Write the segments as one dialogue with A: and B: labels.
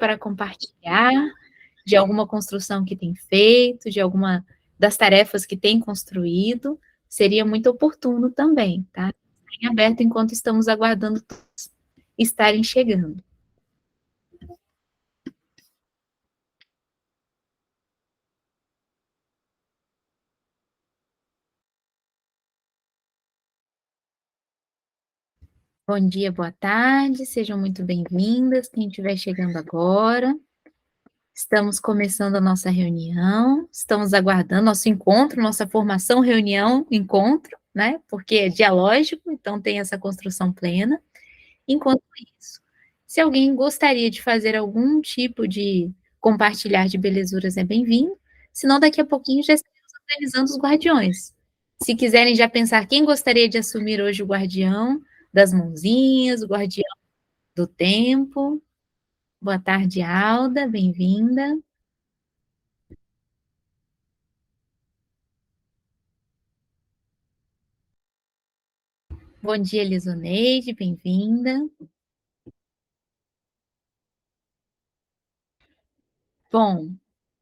A: para compartilhar de alguma construção que tem feito, de alguma das tarefas que tem construído, seria muito oportuno também, tá? Em aberto enquanto estamos aguardando todos estarem chegando. Bom dia, boa tarde, sejam muito bem-vindas, quem estiver chegando agora. Estamos começando a nossa reunião, estamos aguardando nosso encontro, nossa formação, reunião, encontro, né? Porque é dialógico, então tem essa construção plena. Enquanto isso, se alguém gostaria de fazer algum tipo de compartilhar de belezuras, é bem-vindo. Senão, daqui a pouquinho já estaremos organizando os guardiões. Se quiserem já pensar quem gostaria de assumir hoje o guardião das mãozinhas, o guardião do tempo. Boa tarde, Alda, bem-vinda. Bom dia, Lisoneide, bem-vinda. Bom,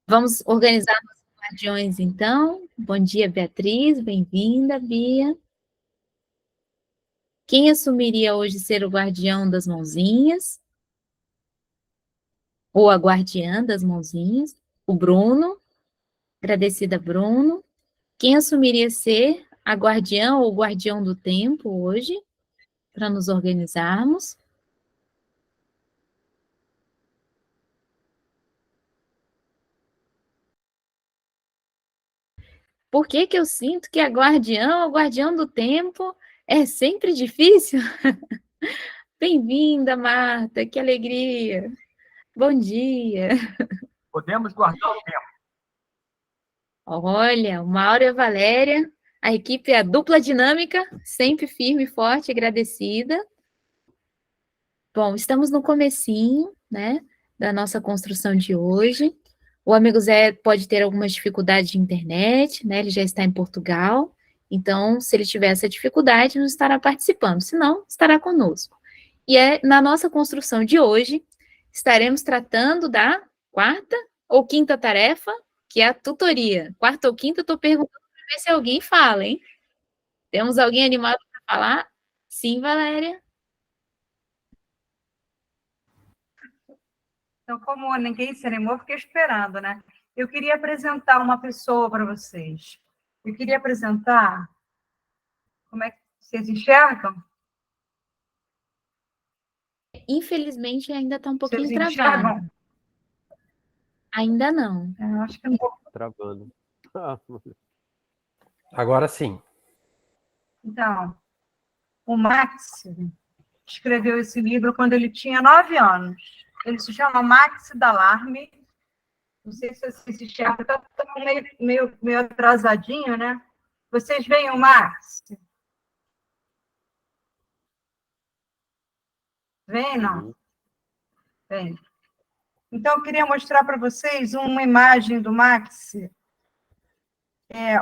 A: vamos organizar nossos guardiões, então. Bom dia, Beatriz, bem-vinda, Bia. Quem assumiria hoje ser o guardião das mãozinhas? Ou a guardiã das mãozinhas? O Bruno. Agradecida, Bruno. Quem assumiria ser a guardiã ou o guardião do tempo hoje, para nos organizarmos? Por que que eu sinto que a guardiã ou guardião do tempo é sempre difícil? Bem-vinda, Marta, que alegria. Bom dia.
B: Podemos guardar o tempo.
A: Olha, o Mauro e a Valéria, a equipe é a dupla dinâmica, sempre firme, forte, agradecida. Bom, estamos no comecinho, né, da nossa construção de hoje. O amigo Zé pode ter algumas dificuldades de internet, né, ele já está em Portugal, então, se ele tiver essa dificuldade, não estará participando, senão, estará conosco. E na nossa construção de hoje, estaremos tratando da quarta ou quinta tarefa, que é a tutoria. Quarta ou quinta, eu estou perguntando para ver se alguém fala, hein? Temos alguém animado para falar? Sim, Valéria?
C: Então, como ninguém se animou, fiquei esperando, né? Eu queria apresentar uma pessoa para vocês. Eu queria apresentar... Como é que vocês enxergam?
A: Infelizmente, ainda está um pouquinho
C: Vocês
A: travado.
C: enxergam?
A: Ainda não.
C: Eu acho que não.
B: Travando. Agora sim.
C: Então, o Max escreveu esse livro quando ele tinha 9 anos. Ele se chama Max Dalarme. Não sei se vocês enxergam, está meio atrasadinho, né? Vocês veem o Max? Vem, não? Vem. Então, eu queria mostrar para vocês uma imagem do Max.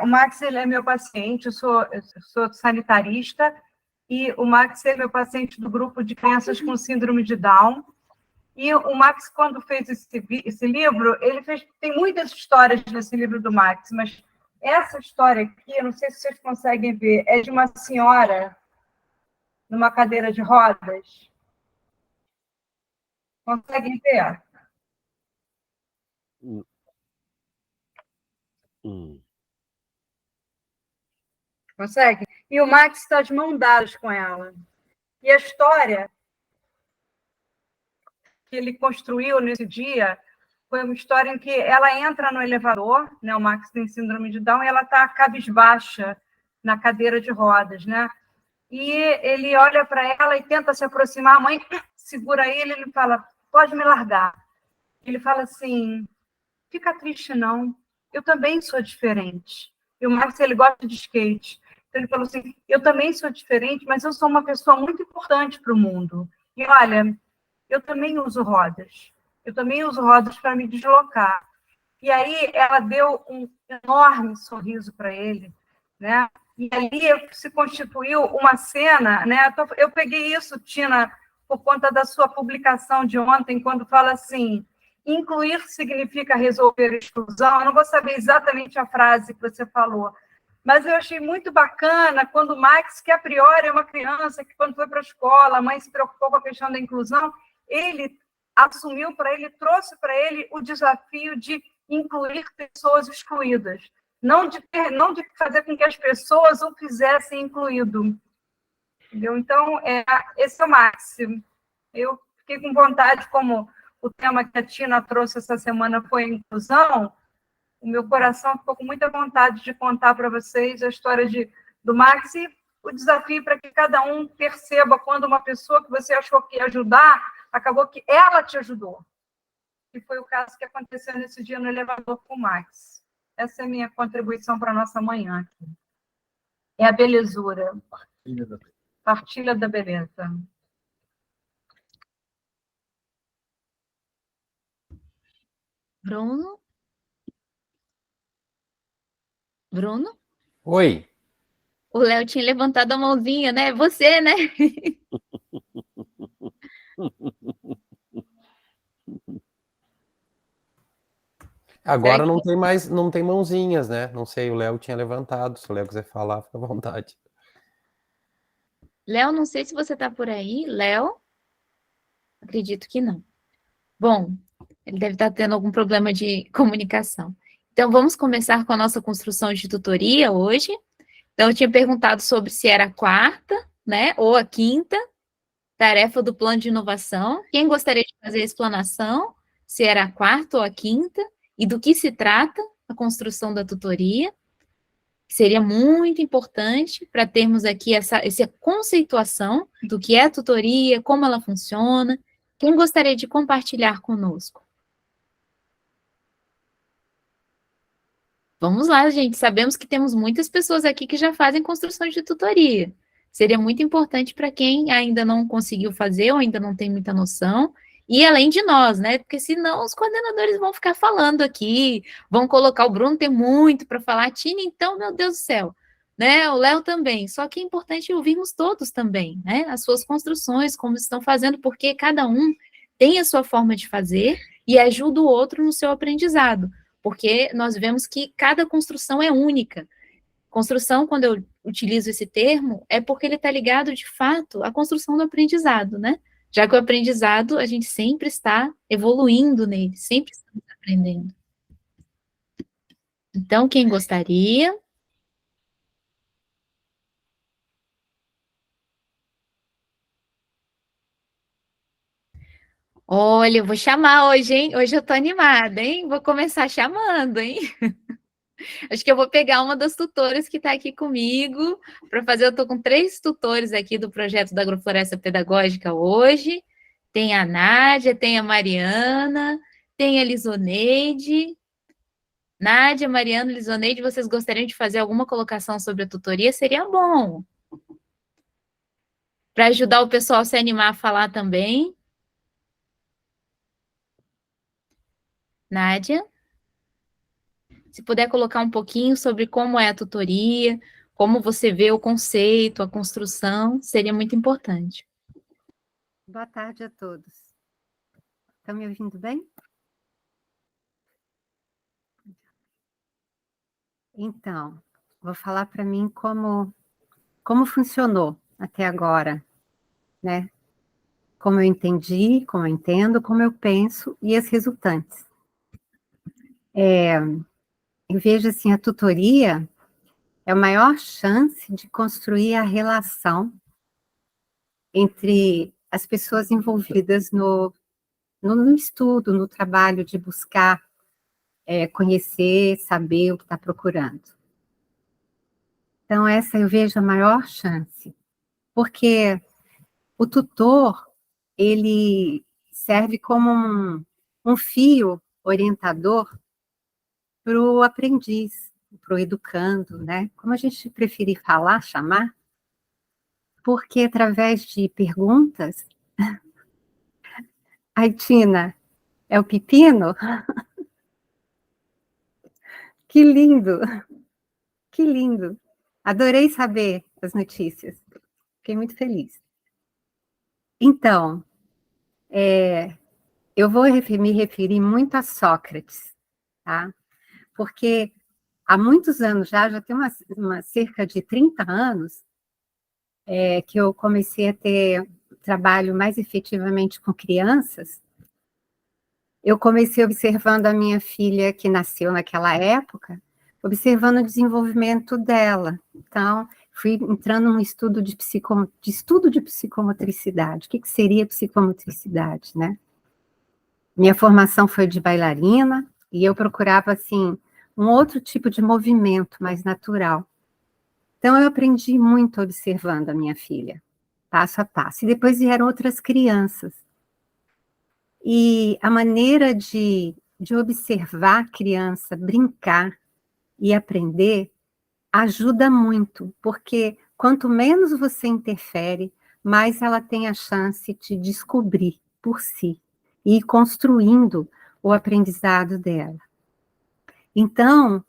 C: O Max, ele é meu paciente, eu sou sanitarista, e o Max é meu paciente do grupo de crianças com síndrome de Down. E o Max, quando fez esse livro, tem muitas histórias nesse livro do Max, mas essa história aqui, eu não sei se vocês conseguem ver, é de uma senhora numa cadeira de rodas. Conseguem ver? Consegue? E o Max está de mão dadas com ela. E a história que ele construiu nesse dia foi uma história em que ela entra no elevador, né? O Max tem síndrome de Down, e ela está cabisbaixa na cadeira de rodas, né? E ele olha para ela e tenta se aproximar, a mãe segura ele fala, pode me largar. Ele fala assim, fica triste não, eu também sou diferente. E o Max, ele gosta de skate. Então ele falou assim, eu também sou diferente, mas eu sou uma pessoa muito importante para o mundo. E olha, eu também uso rodas. Eu também uso rodas para me deslocar. E aí ela deu um enorme sorriso para ele, né? E ali se constituiu uma cena, né? Eu peguei isso, Tina, por conta da sua publicação de ontem, quando fala assim, incluir significa resolver a exclusão. Eu não vou saber exatamente a frase que você falou, mas eu achei muito bacana quando o Max, que a priori é uma criança, que quando foi para a escola, a mãe se preocupou com a questão da inclusão, ele assumiu para ele, trouxe para ele o desafio de incluir pessoas excluídas, não de fazer com que as pessoas o fizessem incluído. Entendeu? Então, esse é o Max. Eu fiquei com vontade, como o tema que a Tina trouxe essa semana foi a inclusão, o meu coração ficou com muita vontade de contar para vocês a história do Max e o desafio para que cada um perceba quando uma pessoa que você achou que ia ajudar, acabou que ela te ajudou. Que foi o caso que aconteceu nesse dia no elevador com o Max. Essa é a minha contribuição para a nossa manhã aqui. É a belezura. Partilha da beleza.
A: Bruno? Bruno?
B: Oi.
A: O Léo tinha levantado a mãozinha, né? Você, né?
B: Agora não tem mais, não tem mãozinhas, né? Não sei, o Léo tinha levantado. Se o Léo quiser falar, fica à vontade.
A: Léo, não sei se você está por aí. Léo? Acredito que não. Bom, ele deve estar tendo algum problema de comunicação. Então, vamos começar com a nossa construção de tutoria hoje. Então, eu tinha perguntado sobre se era a quarta, né, ou a quinta tarefa do plano de inovação. Quem gostaria de fazer a explanação, se era a quarta ou a quinta, e do que se trata a construção da tutoria? Seria muito importante para termos aqui essa conceituação do que é a tutoria, como ela funciona. Quem gostaria de compartilhar conosco? Vamos lá, gente. Sabemos que temos muitas pessoas aqui que já fazem construção de tutoria. Seria muito importante para quem ainda não conseguiu fazer ou ainda não tem muita noção. E além de nós, né? Porque senão os coordenadores vão ficar falando aqui, vão colocar o Bruno tem muito para falar, a Tina, então, meu Deus do céu, né? O Léo também. Só que é importante ouvirmos todos também, né? As suas construções, como estão fazendo, porque cada um tem a sua forma de fazer e ajuda o outro no seu aprendizado, porque nós vemos que cada construção é única. Construção, quando eu utilizo esse termo, é porque ele está ligado, de fato, à construção do aprendizado, né? Já que o aprendizado, a gente sempre está evoluindo nele, sempre estamos aprendendo. Então, quem gostaria? Olha, eu vou chamar hoje, hein? Hoje eu tô animada, hein? Vou começar chamando, hein? Acho que eu vou pegar uma das tutoras que está aqui comigo para fazer. Eu estou com 3 tutores aqui do projeto da Agrofloresta Pedagógica hoje. Tem a Nádia, tem a Mariana, tem a Lisoneide. Nádia, Mariana, Lisoneide, vocês gostariam de fazer alguma colocação sobre a tutoria? Seria bom. Para ajudar o pessoal a se animar a falar também. Nádia? Se puder colocar um pouquinho sobre como é a tutoria, como você vê o conceito, a construção, seria muito importante.
D: Boa tarde a todos. Estão me ouvindo bem? Então, vou falar para mim como funcionou até agora, né? Como eu entendi, como eu entendo, como eu penso e as resultantes. Eu vejo assim, a tutoria é a maior chance de construir a relação entre as pessoas envolvidas no estudo, no trabalho de buscar conhecer, saber o que está procurando. Então, essa eu vejo a maior chance, porque o tutor, ele serve como um fio orientador para o aprendiz, para o educando, né? Como a gente preferir falar, chamar, porque através de perguntas, ai, Tina, é o pepino? Que lindo, que lindo. Adorei saber as notícias, fiquei muito feliz. Então, eu vou me referir muito a Sócrates, tá? Porque há muitos anos já tem cerca de 30 anos, que eu comecei a ter trabalho mais efetivamente com crianças. Eu comecei observando a minha filha, que nasceu naquela época, observando o desenvolvimento dela. Então, fui entrando num estudo de psicomotricidade. O que seria psicomotricidade, né? Minha formação foi de bailarina, e eu procurava, assim, um outro tipo de movimento mais natural. Então, eu aprendi muito observando a minha filha, passo a passo. E depois vieram outras crianças. E a maneira de observar a criança, brincar e aprender, ajuda muito, porque quanto menos você interfere, mais ela tem a chance de descobrir por si e ir construindo o aprendizado dela. Então,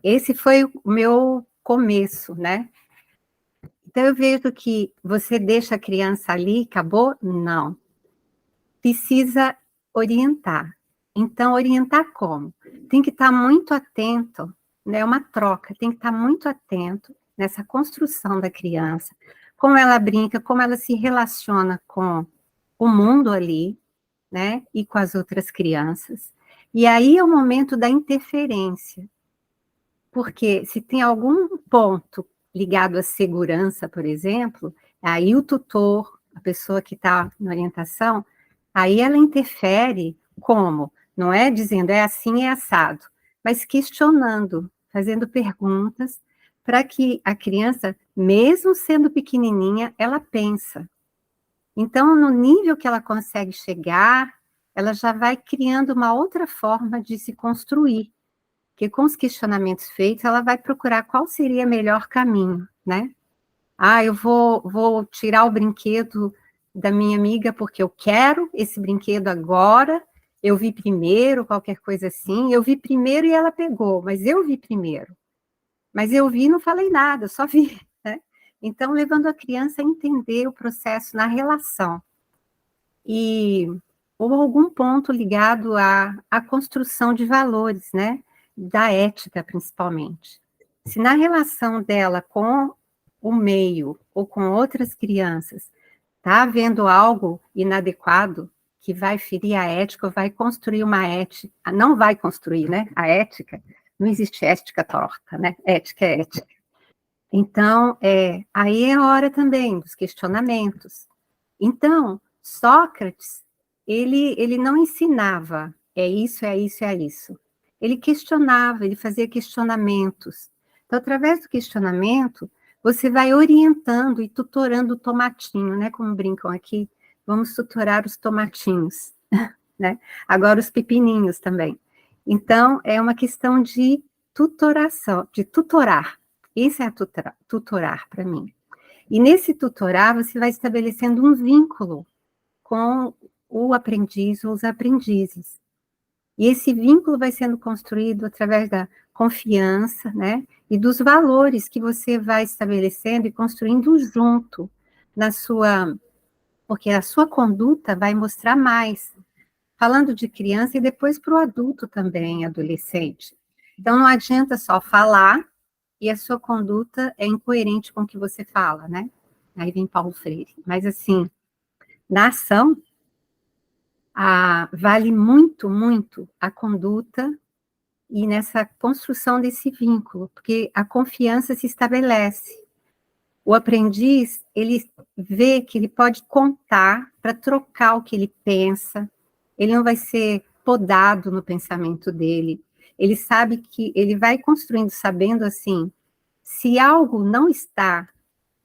D: esse foi o meu começo, né? Então, eu vejo que você deixa a criança ali, acabou? Não. Precisa orientar. Então, orientar como? Tem que estar muito atento, né? Uma troca, tem que estar muito atento nessa construção da criança, como ela brinca, como ela se relaciona com o mundo ali, né? E com as outras crianças. E aí é o momento da interferência. Porque se tem algum ponto ligado à segurança, por exemplo, aí o tutor, a pessoa que está na orientação, aí ela interfere como? Não é dizendo é assim, é assado, mas questionando, fazendo perguntas, para que a criança, mesmo sendo pequenininha, ela pensa. Então, no nível que ela consegue chegar, ela já vai criando uma outra forma de se construir. Porque com os questionamentos feitos, ela vai procurar qual seria o melhor caminho, né? Ah, eu vou tirar o brinquedo da minha amiga porque eu quero esse brinquedo agora, eu vi primeiro, qualquer coisa assim, eu vi primeiro e ela pegou, mas eu vi primeiro. Mas eu vi e não falei nada, só vi, né? Então, levando a criança a entender o processo na relação. Ou algum ponto ligado à construção de valores, né? Da ética, principalmente. Se na relação dela com o meio ou com outras crianças está havendo algo inadequado que vai ferir a ética, ou vai construir uma ética, não vai construir, né? A ética, não existe ética torta, né? Ética é ética. Então, aí é a hora também dos questionamentos. Então, Sócrates, ele não ensinava, é isso, é isso, é isso. Ele questionava, ele fazia questionamentos. Então, através do questionamento, você vai orientando e tutorando o tomatinho, né? Como brincam aqui, vamos tutorar os tomatinhos, né? Agora os pepininhos também. Então, é uma questão de tutoração, de tutorar. Isso é tutorar para mim. E nesse tutorar, você vai estabelecendo um vínculo com o aprendiz ou os aprendizes. E esse vínculo vai sendo construído através da confiança, né? E dos valores que você vai estabelecendo e construindo junto na sua... Porque a sua conduta vai mostrar mais. Falando de criança e depois para o adulto também, adolescente. Então, não adianta só falar e a sua conduta é incoerente com o que você fala, né? Aí vem Paulo Freire. Mas, assim, na ação, vale muito, muito a conduta e nessa construção desse vínculo, porque a confiança se estabelece. O aprendiz, ele vê que ele pode contar para trocar o que ele pensa, ele não vai ser podado no pensamento dele, ele sabe que ele vai construindo sabendo assim, se algo não está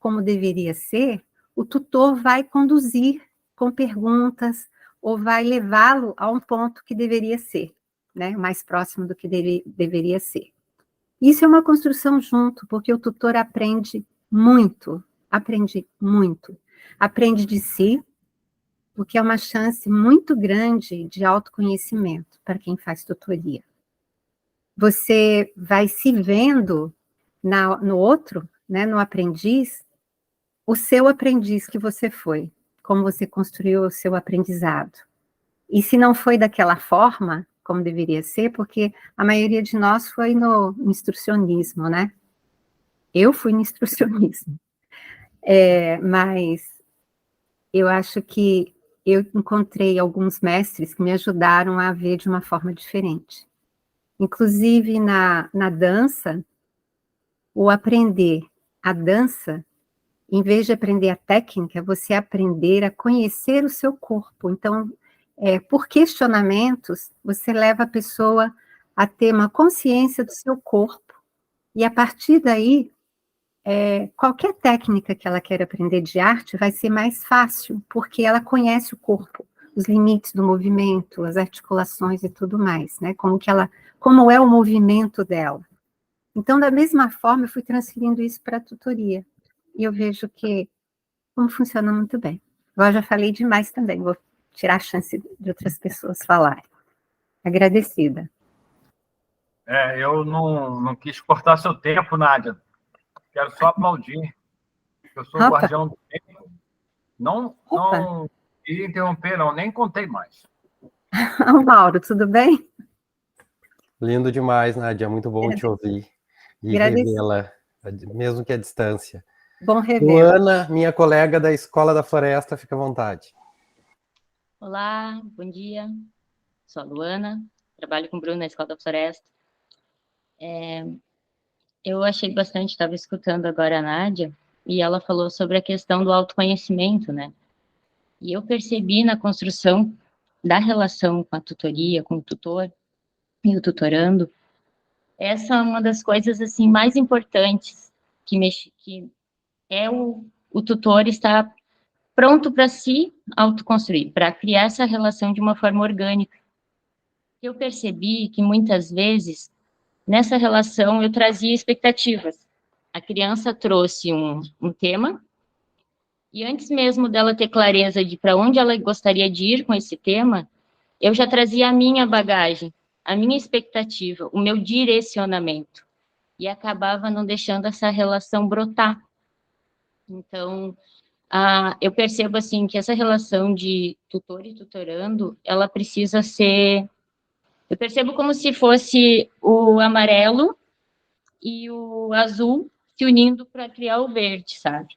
D: como deveria ser, o tutor vai conduzir com perguntas ou vai levá-lo a um ponto que deveria ser, né, mais próximo do que deveria ser. Isso é uma construção junto, porque o tutor aprende muito, aprende de si, porque é uma chance muito grande de autoconhecimento para quem faz tutoria. Você vai se vendo no outro, né, no aprendiz, o seu aprendiz que você foi. como você construiu o seu aprendizado. E se não foi daquela forma, como deveria ser, porque a maioria de nós foi no instrucionismo, né? Eu fui no instrucionismo. Mas eu acho que eu encontrei alguns mestres que me ajudaram a ver de uma forma diferente. Inclusive na dança, o aprender a dança, em vez de aprender a técnica, você aprender a conhecer o seu corpo. Então, por questionamentos, você leva a pessoa a ter uma consciência do seu corpo. E a partir daí, qualquer técnica que ela quer aprender de arte vai ser mais fácil, porque ela conhece o corpo, os limites do movimento, as articulações e tudo mais, né? Como é o movimento dela. Então, da mesma forma, eu fui transferindo isso para a tutoria. E eu vejo como funciona muito bem. Agora já falei demais também, vou tirar a chance de outras pessoas falarem. Agradecida.
E: Eu não quis cortar seu tempo, Nádia. Quero só aplaudir. Eu sou o guardião do tempo. Não queria interromper, não. Nem contei mais.
D: Mauro, tudo bem?
B: Lindo demais, Nádia. Muito bom te ouvir. E revê-la, mesmo que à distância.
D: Bom revê-la.
B: Luana, minha colega da Escola da Floresta, fica à vontade.
F: Olá, bom dia. Sou a Luana, trabalho com o Bruno na Escola da Floresta. Eu achei bastante, estava escutando agora a Nádia, e ela falou sobre a questão do autoconhecimento, né? E eu percebi na construção da relação com a tutoria, com o tutor e o tutorando, essa é uma das coisas, assim, mais importantes que é o tutor estar pronto para se autoconstruir, para criar essa relação de uma forma orgânica. Eu percebi que muitas vezes, nessa relação, eu trazia expectativas. A criança trouxe um tema, e antes mesmo dela ter clareza de para onde ela gostaria de ir com esse tema, eu já trazia a minha bagagem, a minha expectativa, o meu direcionamento, e acabava não deixando essa relação brotar. Então, eu percebo, assim, que essa relação de tutor e tutorando, ela precisa ser... Eu percebo como se fosse o amarelo e o azul se unindo para criar o verde, sabe?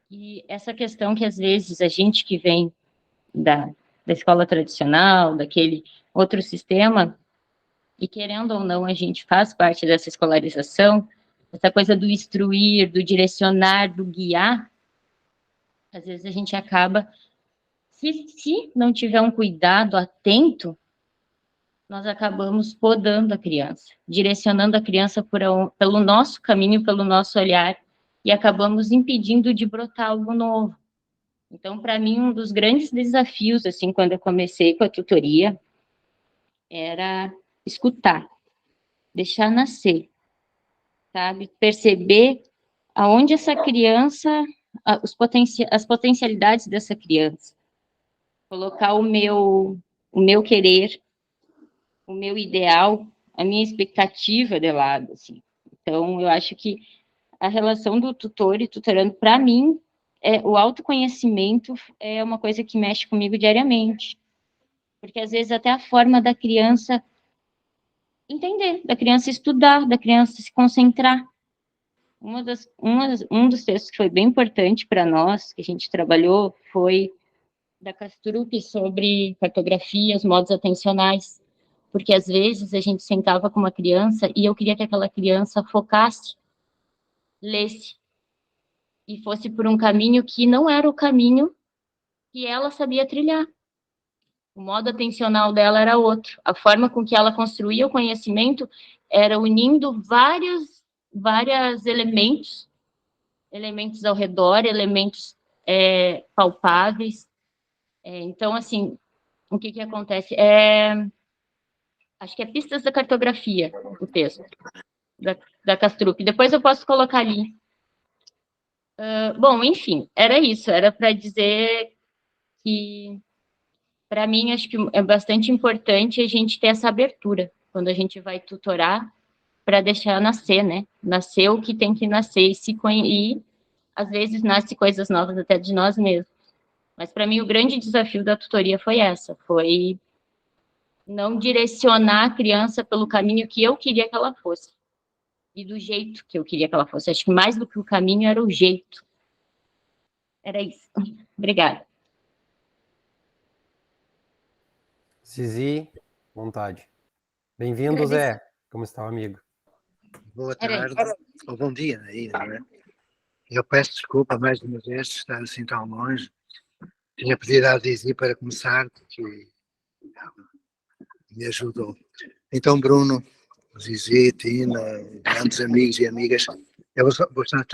F: E essa questão que, às vezes, a gente que vem da escola tradicional, daquele outro sistema, e querendo ou não, a gente faz parte dessa escolarização, essa coisa do instruir, do direcionar, do guiar, às vezes a gente acaba, se não tiver um cuidado atento, nós acabamos podando a criança, direcionando a criança pelo nosso caminho, pelo nosso olhar, e acabamos impedindo de brotar algo novo. Então, para mim, um dos grandes desafios, assim, quando eu comecei com a tutoria, era escutar, deixar nascer, sabe? Perceber aonde essa criança, as potencialidades dessa criança, colocar o meu querer, o meu ideal, a minha expectativa de lado, assim. Então, eu acho que a relação do tutor e tutorando, para mim, o autoconhecimento é uma coisa que mexe comigo diariamente. Porque, às vezes, até a forma da criança entender, da criança estudar, da criança se concentrar. Um dos textos que foi bem importante para nós, que a gente trabalhou, foi da Castrup sobre cartografias, modos atencionais. Porque, às vezes, a gente sentava com uma criança e eu queria que aquela criança focasse, lesse, e fosse por um caminho que não era o caminho que ela sabia trilhar. O modo atencional dela era outro. A forma com que ela construía o conhecimento era unindo vários elementos ao redor, elementos palpáveis. Então, assim, o que acontece? Acho que é Pistas da Cartografia, o texto, da Castrup. Depois eu posso colocar ali. Bom, enfim, era isso. Era para dizer que, para mim, acho que é bastante importante a gente ter essa abertura, quando a gente vai tutorar, para deixar nascer, né? Nascer o que tem que nascer, e às vezes nasce coisas novas até de nós mesmos. Mas para mim o grande desafio da tutoria foi não direcionar a criança pelo caminho que eu queria que ela fosse e do jeito que eu queria que ela fosse. Acho que mais do que o caminho era o jeito. Era isso. Obrigada.
B: Zizi, vontade. Bem-vindo, Zé. Como está o amigo?
G: Boa tarde, ou bom dia ainda, né? Eu peço desculpa mais uma vez de estar assim tão longe. Tinha pedido à Zizi para começar, porque me ajudou. Então, Bruno, Zizi, Tina, grandes amigos e amigas, eu vou estar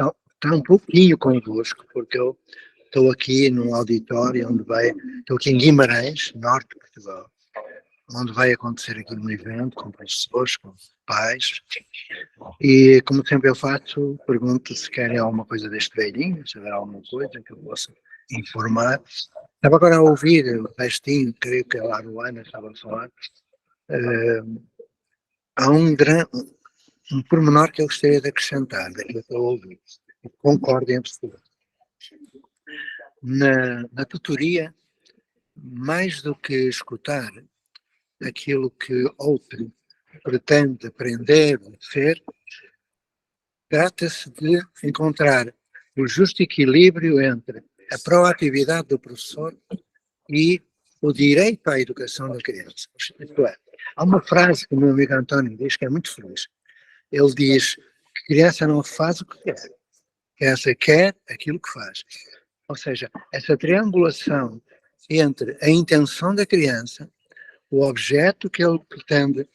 G: um pouquinho convosco, porque eu estou aqui num auditório estou aqui em Guimarães, norte de Portugal, onde vai acontecer aqui um evento com professores, com pais, e como sempre eu faço, pergunto se querem alguma coisa deste velhinho, se houver alguma coisa que eu possa informar. Estava agora a ouvir o restinho, creio que a Luana estava a falar. Há um pormenor que eu gostaria de acrescentar, daquilo que eu ouvi. Concordo em absoluto. Na tutoria, mais do que escutar aquilo que outro pretende aprender ou ser, trata-se de encontrar o justo equilíbrio entre a proatividade do professor e o direito à educação da criança. Isto é, há uma frase que o meu amigo António diz que é muito feliz. Ele diz que a criança não faz o que quer, a criança quer aquilo que faz. Ou seja, essa triangulação entre a intenção da criança, o objeto que ele pretende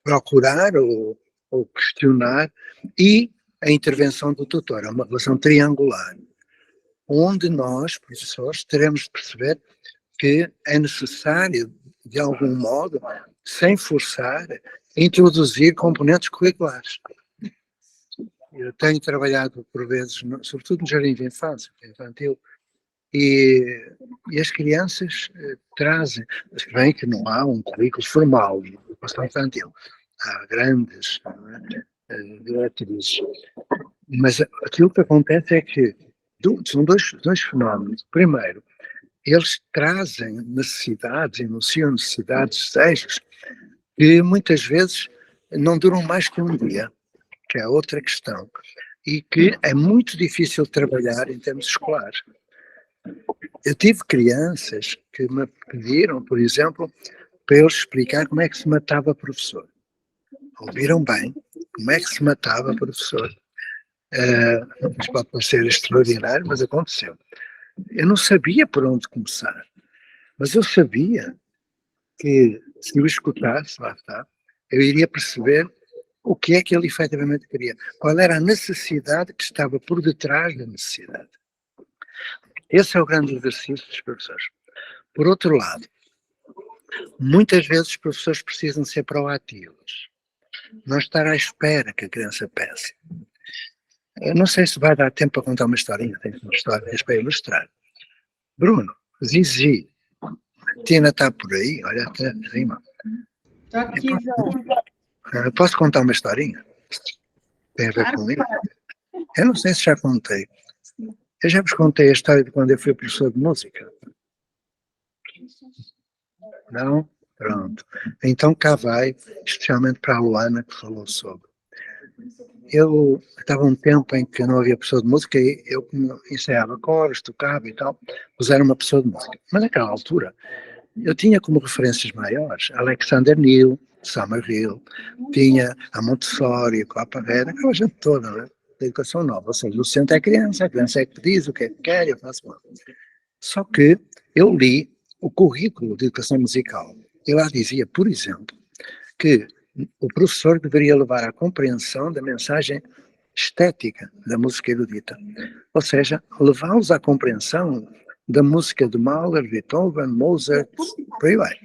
G: procurar ou questionar e a intervenção do tutor. É uma relação triangular, onde nós, professores, teremos de perceber que é necessário, de algum modo, sem forçar, introduzir componentes curriculares. Eu tenho trabalhado, por vezes, sobretudo no jardim de infância, infantil, e as crianças trazem, mas bem que não há um currículo formal de educação infantil. Há grandes diretrizes. Mas aquilo que acontece é que são dois fenómenos. Primeiro, eles trazem necessidades, enunciam necessidades, desejos, que muitas vezes não duram mais que um dia, que é outra questão, e que é muito difícil trabalhar em termos escolares. Eu tive crianças que me pediram, por exemplo, para eu explicar como é que se matava professor. Ouviram bem? Como é que se matava professor? Isto pode parecer extraordinário, mas aconteceu. Eu não sabia por onde começar, mas eu sabia que se eu escutasse, lá está, eu iria perceber o que é que ele efetivamente queria, qual era a necessidade que estava por detrás da necessidade. Esse é o grande exercício dos professores. Por outro lado, muitas vezes os professores precisam ser proativos, não estar à espera que a criança peça. Eu não sei se vai dar tempo para contar uma historinha, tenho uma história para ilustrar. Bruno, Zizi, Tina está por aí, olha até rima.
H: Estou aqui, João.
G: Posso contar uma historinha? Tem a ver com isso? Eu não sei se já contei. Eu já vos contei a história de quando eu fui professor de música. Não? Pronto. Então cá vai, especialmente para a Luana, que falou sobre. Eu estava um tempo em que não havia pessoa de música e eu ensaiava coros, tocava e tal, puseram uma pessoa de música. Mas naquela altura, eu tinha como referências maiores Alexander Neal, Summerhill, tinha a Montessori, a Claparrera, aquela gente toda, né? Da educação nova. Ou seja, o centro é a criança é que diz o que é que quer, eu faço mal. Só que eu li o currículo de educação musical e lá dizia, por exemplo, que o professor deveria levar à compreensão da mensagem estética da música erudita. Ou seja, levá-los à compreensão da música de Mahler, Beethoven, Mozart, por aí vai.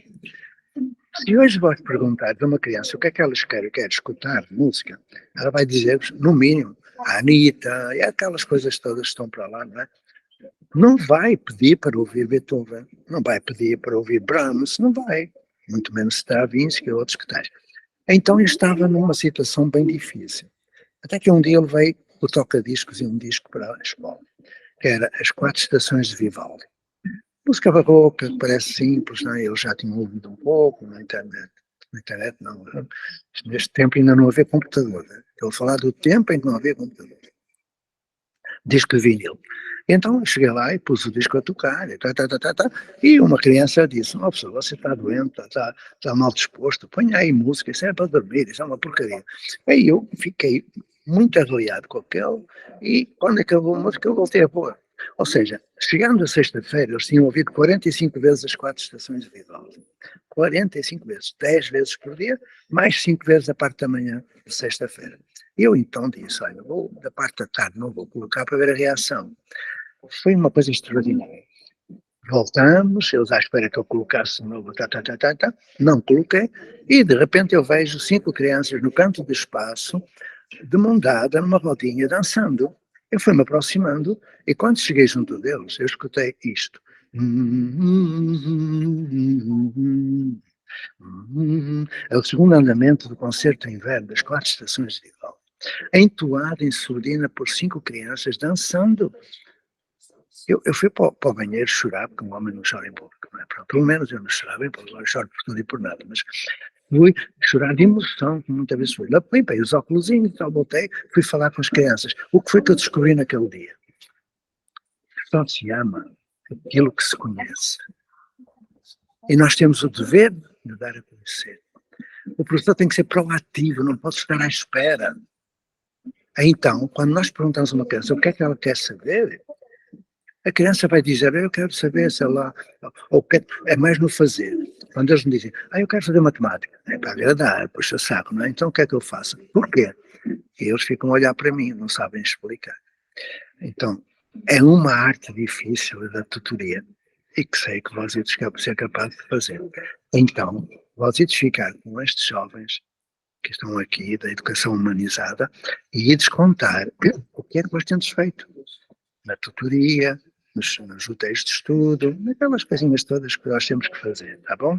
G: Se hoje vós perguntar a uma criança o que é que elas querem, quer escutar música, ela vai dizer-vos, no mínimo, a Anitta e aquelas coisas todas que estão para lá, não é? Não vai pedir para ouvir Beethoven, não vai pedir para ouvir Brahms, não vai, muito menos Stravinsky e outros que tais. Então eu estava numa situação bem difícil. Até que um dia ele veio o toca-discos e um disco para a escola. que era As Quatro Estações de Vivaldi. Música barroca, que parece simples, não é? Eu já tinha ouvido um pouco na internet. Na internet não. Neste tempo ainda não havia computador. Né? Eu vou falar do tempo em que não havia computador. Disco de vinil. Então cheguei lá e pus o disco a tocar, e uma criança disse: "Ó, pessoal, você está doente, está mal disposto, ponha aí música, isso é para dormir, isso é uma porcaria." Aí eu fiquei muito arroiado com aquele, e quando acabou a música eu voltei a pôr. Ou seja, chegando a sexta-feira, eles tinham ouvido 45 vezes As Quatro Estações de Vivaldi. 45 vezes, 10 vezes por dia, mais 5 vezes a parte da manhã de sexta-feira. Eu então disse: "Olha, da parte da tarde não vou colocar para ver a reação." Foi uma coisa extraordinária. Voltamos, eles à espera que eu colocasse de novo, não coloquei, e de repente eu vejo 5 crianças no canto do espaço, de mão dada, numa rodinha, dançando. Eu fui-me aproximando, e quando cheguei junto deles, eu escutei isto. É o segundo andamento do concerto de inverno das Quatro Estações de Vivaldi, entoado em surdina por 5 crianças dançando. Eu fui para o banheiro chorar, porque um homem não chora em público, não é? Pronto, pelo menos eu não chorava em público, eu choro por tudo e por nada, mas fui chorar de emoção, como muitas vezes fui. Lá limpei os óculosinhos e tal, voltei, fui falar com as crianças. O que foi que eu descobri naquele dia? Só se ama aquilo que se conhece. E nós temos o dever de dar a conhecer. O professor tem que ser proativo, não pode estar à espera. Então, quando nós perguntamos a uma criança o que é que ela quer saber, a criança vai dizer: "Eu quero saber, sei lá", ou é mais no fazer. Quando eles me dizem: "Eu quero fazer matemática", é para agradar, puxa saco, não é? Então o que é que eu faço? Porquê? E eles ficam a olhar para mim, não sabem explicar. Então, é uma arte difícil da tutoria, e que sei que vós ides ser capaz de fazer. Então, vós ides ficar com estes jovens que estão aqui, da educação humanizada, e ides contar o que é que vós tendes feito na tutoria, nos hotéis de estudo, naquelas coisinhas todas que nós temos que fazer, tá bom?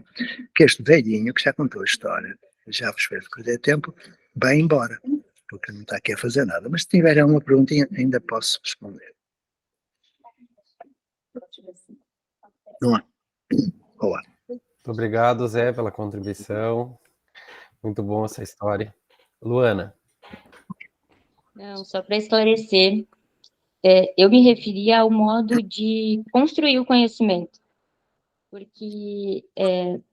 G: Que este velhinho que já contou a história, já vos fez perder tempo, vai embora, porque não está aqui a fazer nada. Mas se tiverem uma perguntinha, ainda posso responder. Não há? Boa.
B: Muito obrigado, Zé, pela contribuição. Muito bom essa história. Luana.
F: Não, só para esclarecer, eu me referia ao modo de construir o conhecimento, porque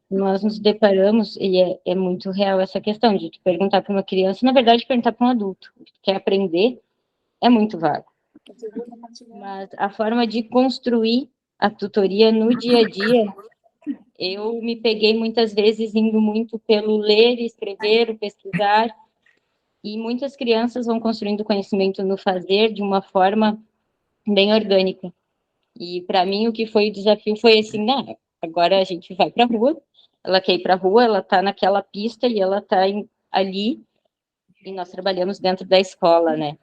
F: nós nos deparamos, e é muito real essa questão de perguntar para uma criança, na verdade, perguntar para um adulto, que quer aprender, é muito vago. Mas a forma de construir a tutoria no dia a dia, eu me peguei muitas vezes indo muito pelo ler, escrever, pesquisar, e muitas crianças vão construindo conhecimento no fazer de uma forma bem orgânica. E para mim o que foi o desafio foi assim, não, agora a gente vai para a rua, ela quer ir para a rua, ela está naquela pista e ela está ali, e nós trabalhamos dentro da escola, né?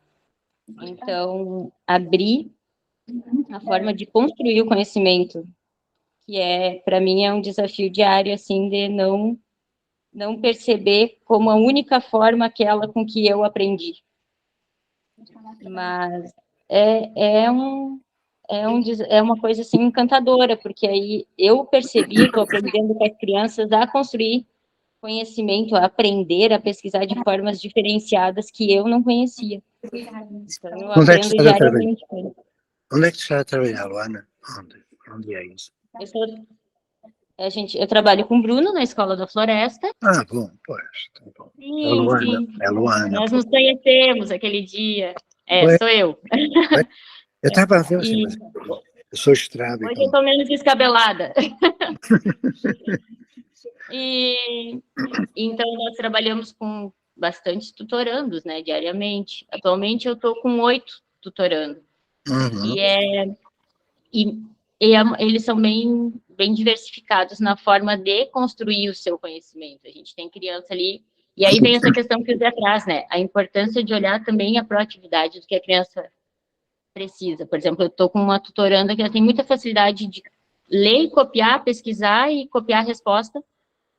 F: Então, abrir a forma de construir o conhecimento, que para mim é um desafio diário, assim, de não perceber como a única forma aquela com que eu aprendi. Mas é uma coisa assim encantadora, porque aí eu percebi, estou aprendendo com as crianças a construir conhecimento, a aprender, a pesquisar de formas diferenciadas que eu não conhecia. Então, eu aprendo diariamente.
G: Onde é que você está a trabalhar, Luana? Onde é isso?
F: Eu trabalho com o Bruno na Escola da Floresta.
G: Ah, bom, pois. Tá bom.
F: Sim,
G: é Luana,
F: sim.
G: É Luana.
F: Nós nos conhecemos aquele dia. Sou eu.
G: Eu estava a ver assim, mas eu sou estrábico.
F: Hoje eu estou menos descabelada. Então, nós trabalhamos com bastante tutorandos, né, diariamente. Atualmente, eu estou com 8 tutorando.
G: Uhum.
F: Eles são bem diversificados na forma de construir o seu conhecimento. A gente tem criança ali, e aí vem essa questão que o Zé traz, né? A importância de olhar também a proatividade do que a criança precisa. Por exemplo, eu estou com uma tutoranda que ela tem muita facilidade de ler e copiar, pesquisar e copiar a resposta,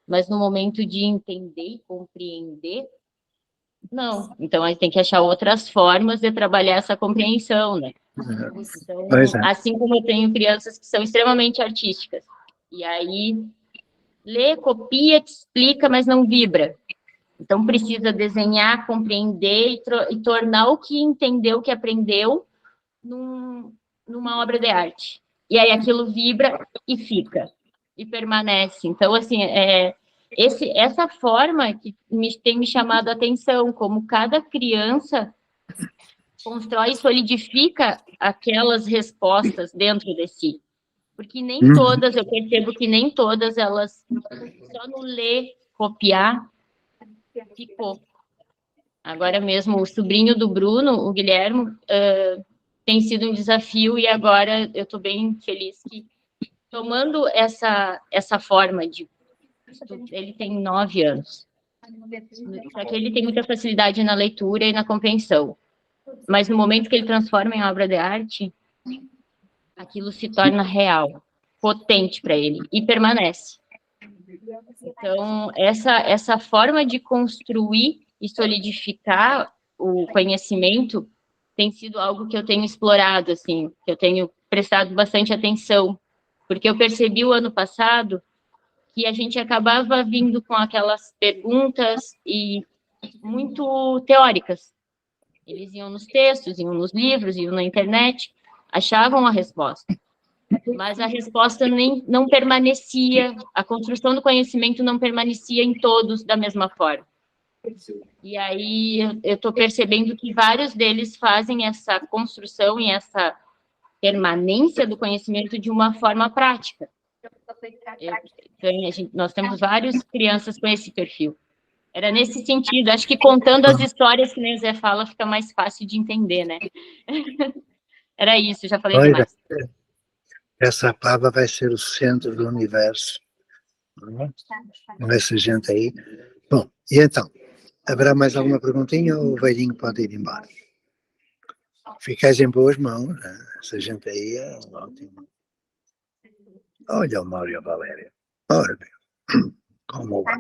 F: mas no momento de entender e compreender, Não. Então, a gente tem que achar outras formas de trabalhar essa compreensão, né? Então, assim como eu tenho crianças que são extremamente artísticas, e aí lê, copia, te explica, mas não vibra. Então, precisa desenhar, compreender e tornar o que entendeu, o que aprendeu, numa obra de arte. E aí aquilo vibra e fica, e permanece. Então, assim, essa forma que tem me chamado a atenção, como cada criança constrói e solidifica aquelas respostas dentro de si. Porque nem todas, eu percebo que nem todas elas, só no ler, copiar, ficou. Agora mesmo, o sobrinho do Bruno, o Guilherme, tem sido um desafio, e agora eu estou bem feliz que, tomando essa forma de... Ele tem 9 anos. Só que ele tem muita facilidade na leitura e na compreensão. Mas no momento que ele transforma em obra de arte, aquilo se torna real, potente para ele, e permanece. Então, essa forma de construir e solidificar o conhecimento tem sido algo que eu tenho explorado, assim, que eu tenho prestado bastante atenção, porque eu percebi o ano passado que a gente acabava vindo com aquelas perguntas e muito teóricas. Eles iam nos textos, iam nos livros, iam na internet, achavam a resposta. Mas a resposta não permanecia, a construção do conhecimento não permanecia em todos da mesma forma. E aí eu estou percebendo que vários deles fazem essa construção e essa permanência do conhecimento de uma forma prática. Nós temos várias crianças com esse perfil. Era nesse sentido, acho que contando as histórias que nem o Zé fala, fica mais fácil de entender, né? Era isso, já falei demais.
G: Essa palavra vai ser o centro do universo. Com essa gente aí. Bom, e então, haverá mais alguma perguntinha ou o velhinho pode ir embora? Ficais em boas mãos, né? Essa gente aí é ótimo. Olha o Mário e a Valéria. Ora bem, como vai?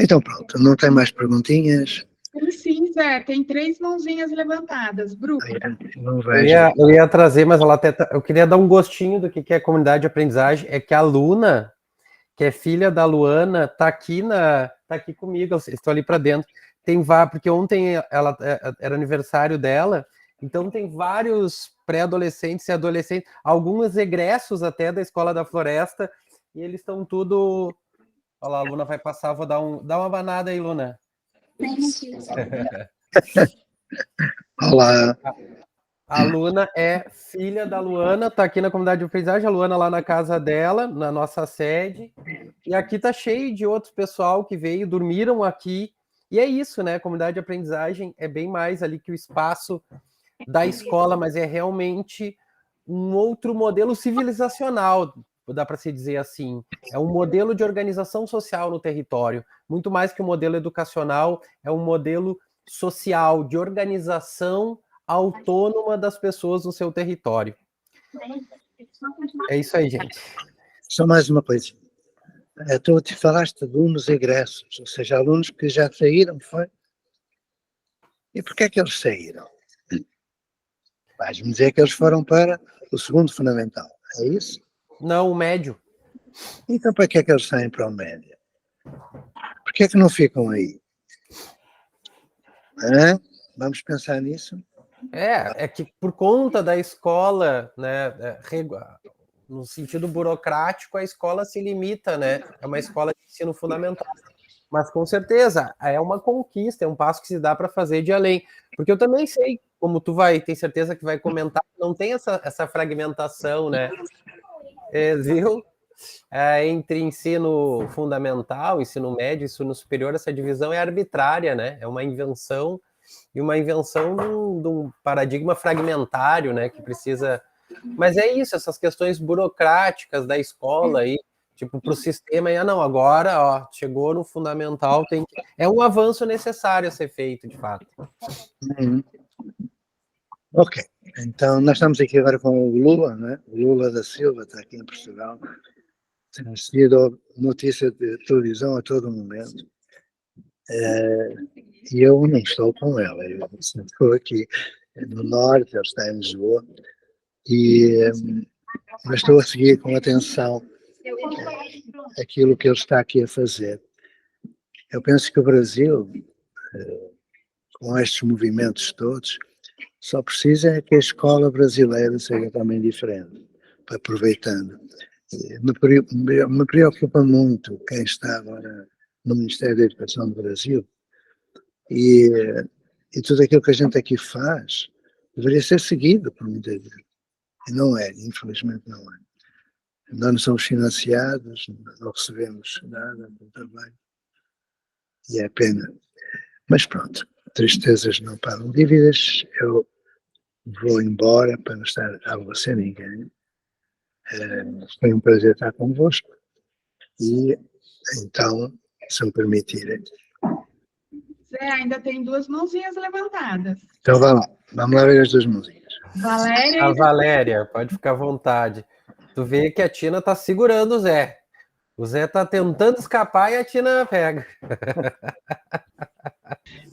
G: Então pronto, não tem mais perguntinhas?
H: Sim, Zé, tem 3 mãozinhas levantadas. Bruno.
G: Não vejo.
B: Eu ia trazer, mas ela até eu queria dar um gostinho do que é comunidade de aprendizagem. É que a Luna, que é filha da Luana, tá aqui comigo, eu estou ali para dentro. Porque ontem ela era aniversário dela, então tem vários pré-adolescentes e adolescentes, alguns egressos até da Escola da Floresta, e eles estão tudo... Olha lá, a Luna vai passar, vou dar uma banada aí, Luna.
G: Olá.
B: A Luna é filha da Luana, tá aqui na comunidade de aprendizagem, a Luana lá na casa dela, na nossa sede, e aqui tá cheio de outros pessoal que veio, dormiram aqui, e é isso, né, comunidade de aprendizagem é bem mais ali que o espaço da escola, mas é realmente um outro modelo civilizacional, dá para se dizer assim, é um modelo de organização social no território, muito mais que um modelo educacional, é um modelo social, de organização autônoma das pessoas no seu território. É isso aí, gente.
G: Só mais uma coisa. Tu te falaste de alunos egressos, ou seja, alunos que já saíram, foi? E porquê é que eles saíram? Vais-me dizer que eles foram para o segundo fundamental, é isso?
B: Não, o médio.
G: Então para que é que eles saem para o médio? Porquê é que não ficam aí? Vamos pensar nisso?
B: É que por conta da escola, né, no sentido burocrático, a escola se limita, né? É uma escola de ensino fundamental. Mas com certeza é uma conquista, é um passo que se dá para fazer de além. Porque eu também sei, como tu tem certeza que vai comentar, não tem essa fragmentação, né? Viu? Entre ensino fundamental, ensino médio, ensino superior, essa divisão é arbitrária, né? É uma invenção, e uma invenção de um paradigma fragmentário, né? Que precisa... Mas é isso, essas questões burocráticas da escola aí, tipo, para o sistema, agora, ó, chegou no fundamental, é um avanço necessário a ser feito, de fato.
G: Ok, então nós estamos aqui agora com o Lula, né? O Lula da Silva está aqui em Portugal, tem sido notícia de televisão a todo momento, E eu não estou com ela, eu estou aqui no norte, ela está em Lisboa, mas estou a seguir com atenção aquilo que ele está aqui a fazer. Eu penso que o Brasil, com estes movimentos todos, só precisa que a escola brasileira seja também diferente, aproveitando. Me preocupa muito quem está agora no Ministério da Educação do Brasil, e tudo aquilo que a gente aqui faz deveria ser seguido por muita gente. E não é, infelizmente não é. Nós não somos financiados, não recebemos nada do trabalho, e é pena. Mas pronto, tristezas não pagam dívidas, eu vou embora para não estar a você ninguém. Foi um prazer estar convosco, e então, se me permitirem.
H: Zé, ainda tem 2 mãozinhas levantadas.
G: Então vamos lá ver as 2 mãozinhas.
H: Valéria.
B: A Valéria, pode ficar à vontade. Tu vê que a Tina tá segurando o Zé. O Zé tá tentando escapar e a Tina pega.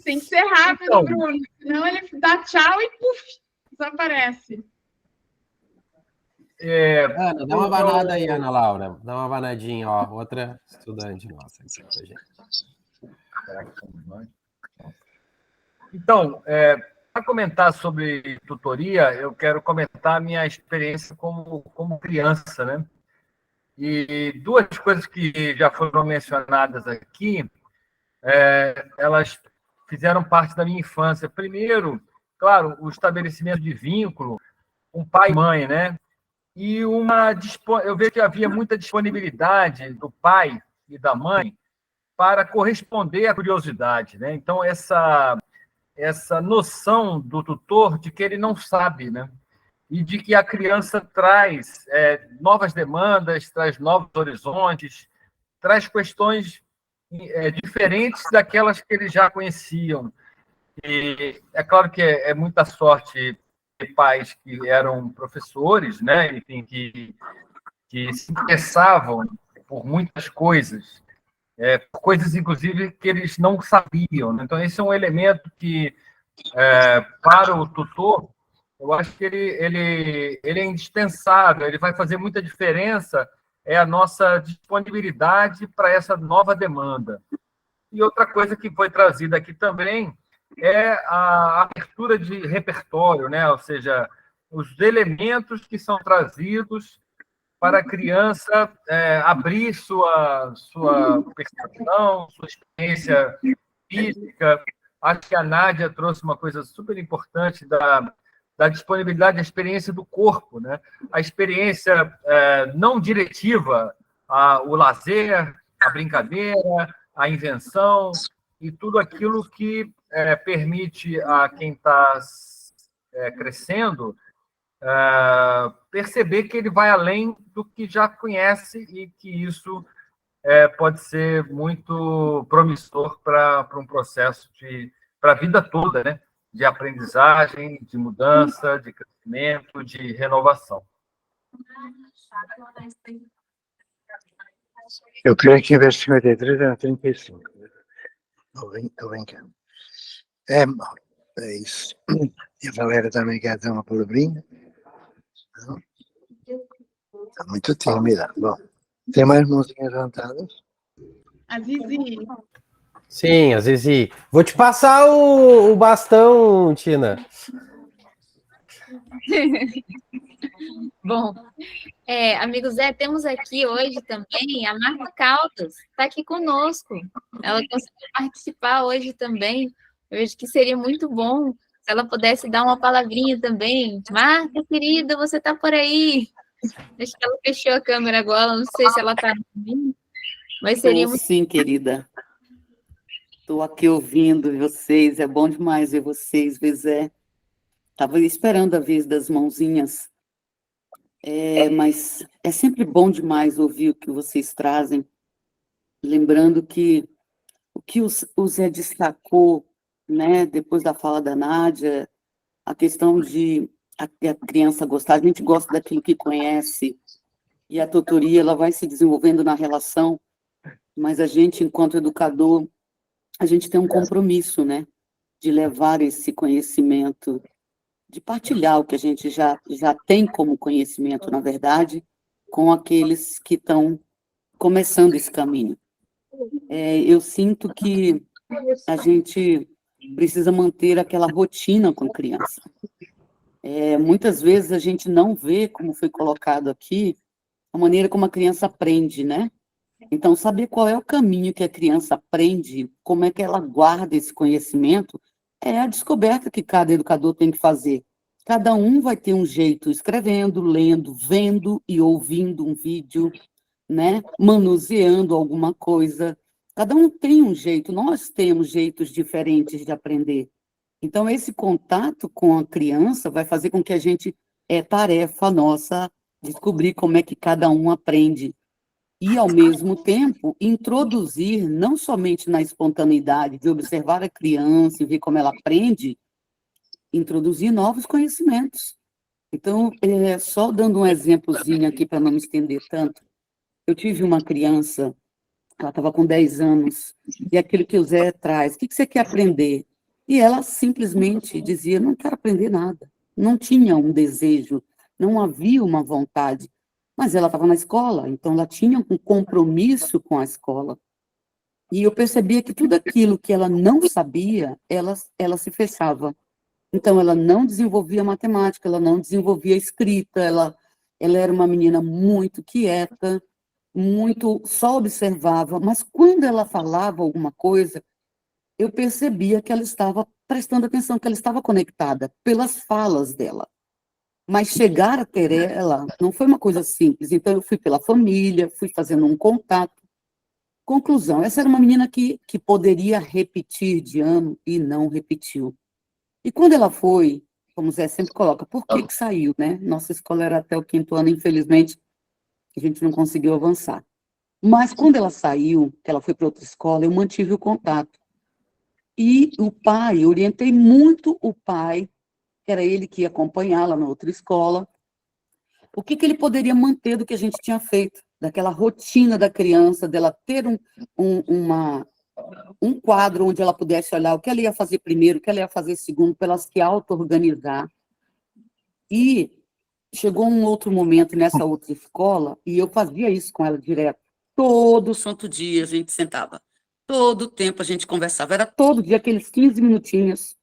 H: Tem que ser rápido, Bruno. Senão ele dá tchau e puf, desaparece.
B: Ana, dá uma banada aí, Ana Laura. Dá uma banadinha, ó. Outra estudante nossa aqui com a gente.
E: Então, para comentar sobre tutoria, eu quero comentar a minha experiência como criança, né? E 2 coisas que já foram mencionadas aqui, elas fizeram parte da minha infância. Primeiro, claro, o estabelecimento de vínculo com pai e mãe, né? E eu vejo que havia muita disponibilidade do pai e da mãe para corresponder à curiosidade, né? Então, essa noção do tutor de que ele não sabe, né? E de que a criança traz novas demandas, traz novos horizontes, traz questões diferentes daquelas que eles já conheciam. E é claro que é muita sorte ter pais que eram professores, né? Enfim, que se interessavam por muitas coisas, coisas, inclusive, que eles não sabiam, né? Então, esse é um elemento que, para o tutor, eu acho que ele é indispensável, ele vai fazer muita diferença, é a nossa disponibilidade para essa nova demanda. E outra coisa que foi trazida aqui também é a abertura de repertório, né? Ou seja, os elementos que são trazidos para a criança abrir sua percepção, sua experiência física. Acho que a Nádia trouxe uma coisa super importante da disponibilidade da experiência do corpo, né? A experiência não diretiva, o lazer, a brincadeira, a invenção e tudo aquilo que permite a quem está crescendo perceber que ele vai além do que já conhece e que isso pode ser muito promissor para um processo para a vida toda, né? De aprendizagem, de mudança, de crescimento, de renovação.
G: Eu creio que em vez de 53 era 35. Estou brincando. É isso. E a Valéria também quer ter uma palavrinha. Está muito tímida. Bom, tem mais mãozinhas levantadas?
H: A Zizi.
B: Sim, a Zizi. Vou te passar o bastão, Tina.
A: Bom, amigo Zé, temos aqui hoje também a Marta Caldas, está aqui conosco. Ela conseguiu participar hoje também. Eu acho que seria muito bom se ela pudesse dar uma palavrinha também. Marta, querida, você está por aí? Acho que ela fechou a câmera agora, não sei se ela está ouvindo, mas seria muito...
I: Sim, querida. Estou aqui ouvindo vocês, é bom demais ver vocês, ver Zé. Estava esperando a vez das mãozinhas, mas é sempre bom demais ouvir o que vocês trazem, lembrando que o que o Zé destacou, né, depois da fala da Nádia, a questão de a criança gostar, a gente gosta daquilo que conhece, e a tutoria ela vai se desenvolvendo na relação, mas a gente, enquanto educador, a gente tem um compromisso, né, de levar esse conhecimento, de partilhar o que a gente já tem como conhecimento, na verdade, com aqueles que estão começando esse caminho. Eu sinto que a gente precisa manter aquela rotina com criança. Muitas vezes a gente não vê, como foi colocado aqui, a maneira como a criança aprende, né? Então, saber qual é o caminho que a criança aprende, como é que ela guarda esse conhecimento, é a descoberta que cada educador tem que fazer. Cada um vai ter um jeito, escrevendo, lendo, vendo e ouvindo um vídeo, né? Manuseando alguma coisa. Cada um tem um jeito, nós temos jeitos diferentes de aprender. Então, esse contato com a criança vai fazer com que a gente, tarefa nossa, descobrir como é que cada um aprende. E, ao mesmo tempo, introduzir, não somente na espontaneidade de observar a criança e ver como ela aprende, introduzir novos conhecimentos. Então, só dando um exemplozinho aqui para não me estender tanto, eu tive uma criança, ela estava com 10 anos, e aquilo que o Zé traz, o que você quer aprender? E ela simplesmente dizia, não quero aprender nada. Não tinha um desejo, não havia uma vontade. Mas ela estava na escola, então ela tinha um compromisso com a escola. E eu percebia que tudo aquilo que ela não sabia, ela se fechava. Então, ela não desenvolvia matemática, ela não desenvolvia escrita, ela era uma menina muito quieta, só observava, mas quando ela falava alguma coisa, eu percebia que ela estava prestando atenção, que ela estava conectada pelas falas dela. Mas chegar a ter ela não foi uma coisa simples. Então, eu fui pela família, fui fazendo um contato. Conclusão, essa era uma menina que poderia repetir de ano e não repetiu. E quando ela foi, como o Zé sempre coloca, por que saiu, né? Nossa escola era até o 5º ano, infelizmente, a gente não conseguiu avançar. Mas quando ela saiu, que ela foi para outra escola, eu mantive o contato. E o pai, eu orientei muito o pai, que era ele que ia acompanhá-la na outra escola, o que ele poderia manter do que a gente tinha feito, daquela rotina da criança, dela ter um quadro onde ela pudesse olhar o que ela ia fazer primeiro, o que ela ia fazer segundo, para ela se auto-organizar. E chegou um outro momento nessa outra escola, e eu fazia isso com ela direto. Todo santo dia a gente sentava. Todo tempo a gente conversava. Era todo dia, aqueles 15 minutinhos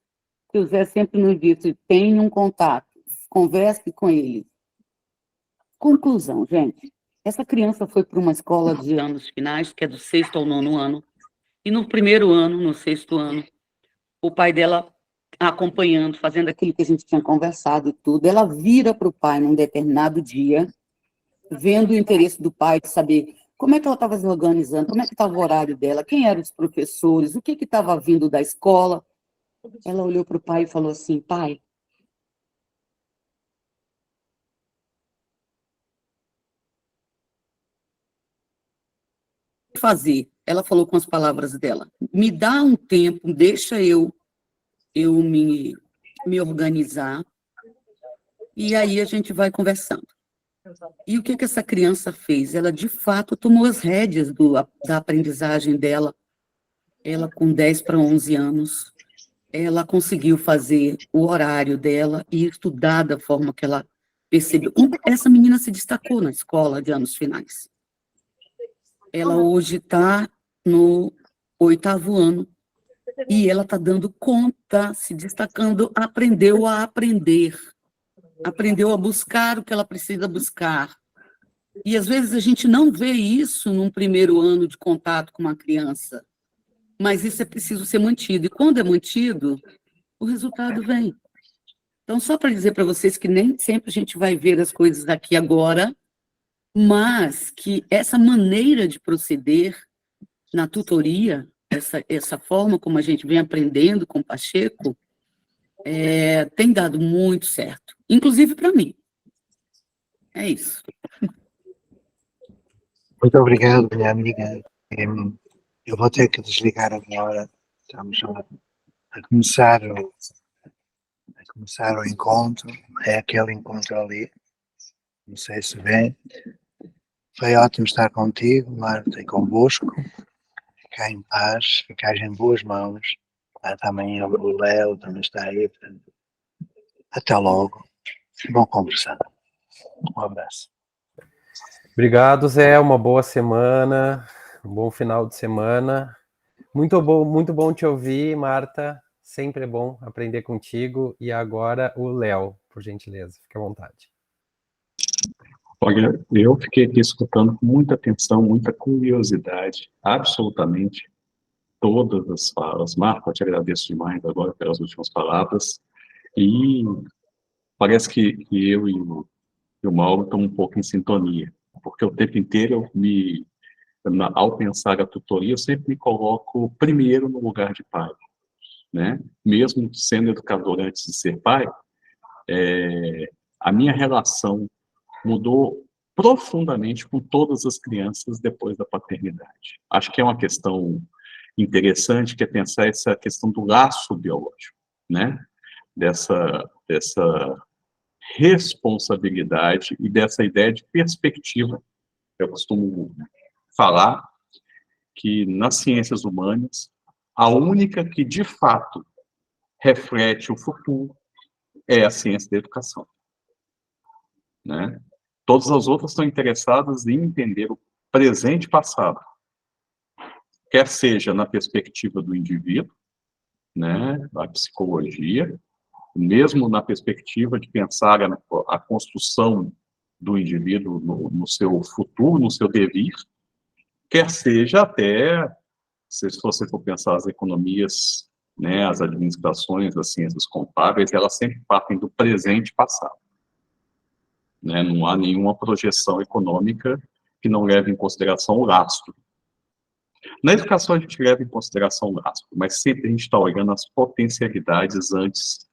I: que o Zé sempre nos disse, tenha um contato, converse com ele. Conclusão, gente. Essa criança foi para uma escola de anos finais, que é do 6º ao 9º ano, e no 1º ano, no 6º ano, o pai dela acompanhando, fazendo aquilo que a gente tinha conversado e tudo, ela vira para o pai num determinado dia, vendo o interesse do pai de saber como é que ela estava se organizando, como é que estava o horário dela, quem eram os professores, o que estava vindo da escola. Ela olhou para o pai e falou assim, pai, fazer. Ela falou com as palavras dela, me dá um tempo, deixa eu me organizar, e aí a gente vai conversando. E o que essa criança fez? Ela, de fato, tomou as rédeas da aprendizagem dela. Ela, com 10 para 11 anos, ela conseguiu fazer o horário dela e estudar da forma que ela percebeu. Essa menina se destacou na escola de anos finais. Ela hoje está no 8º ano e ela está dando conta, se destacando, aprendeu a aprender, aprendeu a buscar o que ela precisa buscar. E, às vezes, a gente não vê isso num 1º ano de contato com uma criança, mas isso é preciso ser mantido. E, quando é mantido, o resultado vem. Então, só para dizer para vocês que nem sempre a gente vai ver as coisas aqui agora, mas que essa maneira de proceder na tutoria, essa forma como a gente vem aprendendo com o Pacheco, tem dado muito certo, inclusive para mim. É isso.
G: Muito obrigado, minha amiga. Eu vou ter que desligar agora. Estamos a começar o encontro. É aquele encontro ali. Não sei se vê. Foi ótimo estar contigo, Marta, e convosco. ficar em paz, ficar em boas mãos. Também o Léo também está aí. Portanto, até logo. Bom conversar. Um abraço.
B: Obrigado, Zé. Uma boa semana, um bom final de semana. Muito bom te ouvir, Marta. Sempre é bom aprender contigo. E agora o Léo, por gentileza. Fique à vontade.
J: Olha, eu fiquei aqui escutando com muita atenção, muita curiosidade, absolutamente todas as falas. Marta, eu te agradeço demais agora pelas últimas palavras. E parece que eu e o Mauro estamos um pouco em sintonia, porque o tempo inteiro ao pensar a tutoria, eu sempre me coloco primeiro no lugar de pai, né? Mesmo sendo educador antes de ser pai, a minha relação mudou profundamente com todas as crianças depois da paternidade. Acho que é uma questão interessante, que é pensar essa questão do laço biológico, né? Dessa responsabilidade e dessa ideia de perspectiva. Eu costumo falar que nas ciências humanas, a única que de fato reflete o futuro é a ciência da educação, né? Todas as outras estão interessadas em entender o presente e passado, quer seja na perspectiva do indivíduo, né, a psicologia, mesmo na perspectiva de pensar a construção do indivíduo no seu futuro, no seu devir, quer seja até, se você for pensar as economias, né, as administrações, as ciências contábeis, elas sempre partem do presente e passado. Né? Não há nenhuma projeção econômica que não leve em consideração o lastro. Na educação a gente leva em consideração o lastro, mas sempre a gente está olhando as potencialidades antes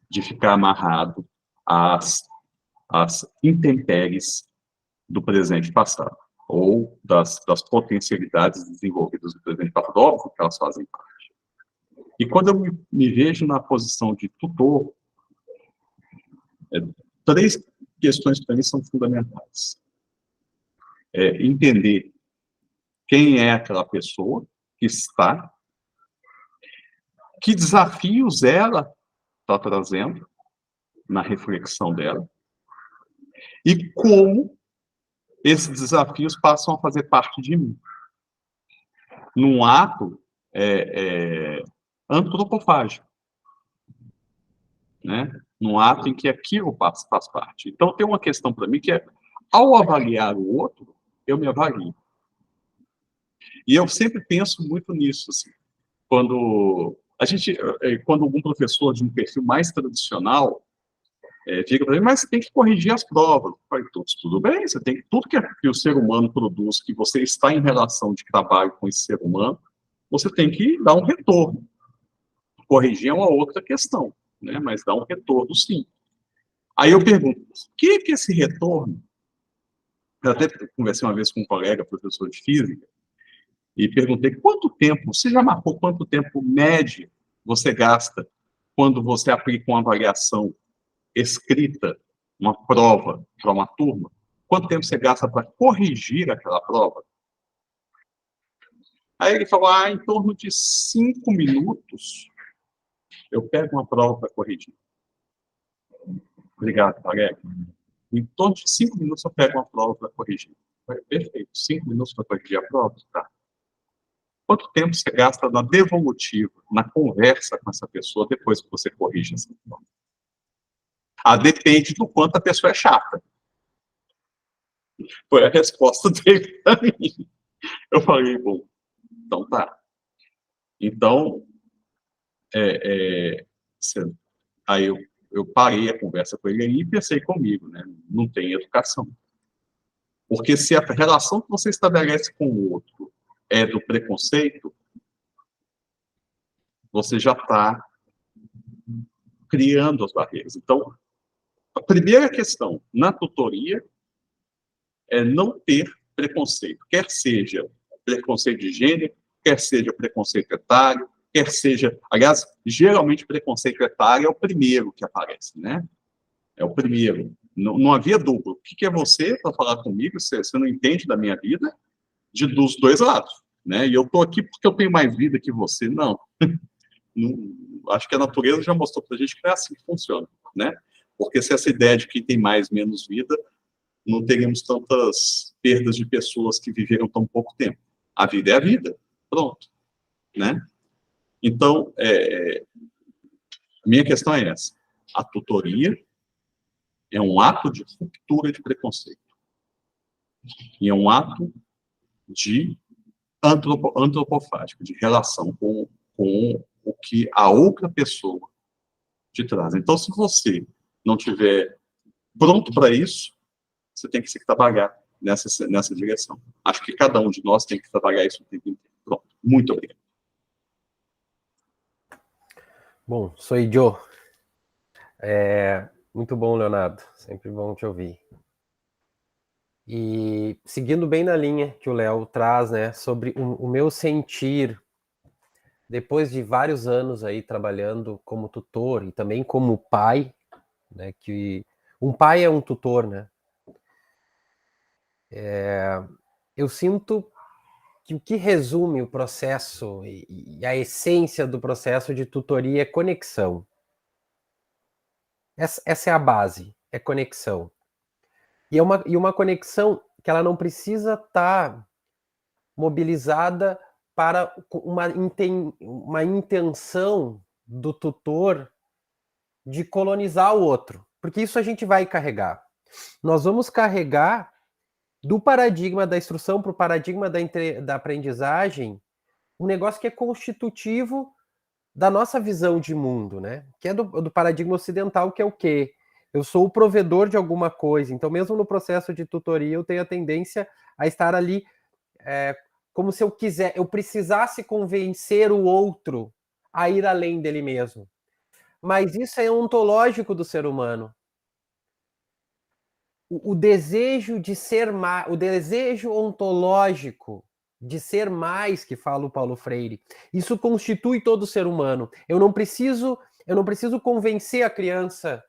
J: de ficar amarrado às intempéries do presente e passado, ou das potencialidades desenvolvidas do presente e passado, óbvio que elas fazem parte. E quando eu me vejo na posição de tutor, três questões para mim são fundamentais. Entender quem é aquela pessoa que está, que desafios ela está trazendo na reflexão dela, e como esses desafios passam a fazer parte de mim. Num ato antropofágico, né? Num ato em que aquilo faz parte. Então, tem uma questão para mim que é, ao avaliar o outro, eu me avalio. E eu sempre penso muito nisso, assim, quando algum professor de um perfil mais tradicional diga para mim, mas você tem que corrigir as provas. Eu falei, tudo bem, você tem tudo que o ser humano produz, que você está em relação de trabalho com esse ser humano, você tem que dar um retorno. Corrigir é uma outra questão, né? Mas dá um retorno, sim. Aí eu pergunto, o que é esse retorno? Eu até conversei uma vez com um colega, professor de física, e perguntei você já marcou quanto tempo médio você gasta quando você aplica uma avaliação escrita, uma prova para uma turma? Quanto tempo você gasta para corrigir aquela prova? Aí ele falou, em torno de 5 minutos, eu pego uma prova para corrigir. Obrigado, colega. Em torno de 5 minutos eu pego uma prova para corrigir. Perfeito, 5 minutos para corrigir a prova? Tá. Quanto tempo você gasta na devolutiva, na conversa com essa pessoa, depois que você corrige essa prova? Depende do quanto a pessoa é chata. Foi a resposta dele para mim. Eu falei, bom, então tá. Então, aí eu parei a conversa com ele aí e pensei comigo, né? Não tem educação. Porque se a relação que você estabelece com o outro é do preconceito, você já está criando as barreiras. Então, a primeira questão na tutoria é não ter preconceito, quer seja preconceito de gênero, quer seja preconceito etário, quer seja... Aliás, geralmente preconceito etário é o primeiro que aparece, né? É o primeiro. Não havia duplo. O que é você para falar comigo? Você não entende da minha vida? Dos dois lados, né? E eu estou aqui porque eu tenho mais vida que você. Não. Acho que a natureza já mostrou para a gente que não é assim que funciona, né? Porque se essa ideia de quem tem mais, menos vida, não teríamos tantas perdas de pessoas que viveram tão pouco tempo. A vida é a vida, pronto, né? Então, a minha questão é essa. A tutoria é um ato de ruptura de preconceito. E é um ato de antropofágico, de relação com o que a outra pessoa te traz. Então, se você não tiver pronto para isso, você tem que se trabalhar nessa direção. Acho que cada um de nós tem que trabalhar isso o tempo inteiro. Pronto. Muito obrigado.
B: Bom, sou Joe. Muito bom, Leonardo. Sempre bom te ouvir. E seguindo bem na linha que o Léo traz, né, sobre o meu sentir, depois de vários anos aí trabalhando como tutor e também como pai, né, que um pai é um tutor, né? Eu sinto que o que resume o processo e a essência do processo de tutoria é conexão. Essa é a base, é conexão. E uma conexão que ela não precisa estar mobilizada para uma intenção do tutor de colonizar o outro, porque isso a gente vai carregar. Nós vamos carregar do paradigma da instrução para o paradigma da aprendizagem um negócio que é constitutivo da nossa visão de mundo, né? Que é do paradigma ocidental, que é o quê? Eu sou o provedor de alguma coisa, então mesmo no processo de tutoria eu tenho a tendência a estar ali como se eu precisasse convencer o outro a ir além dele mesmo. Mas isso é ontológico do ser humano. O desejo de ser mais, o desejo ontológico de ser mais, que fala o Paulo Freire, isso constitui todo ser humano. Eu não preciso convencer a criança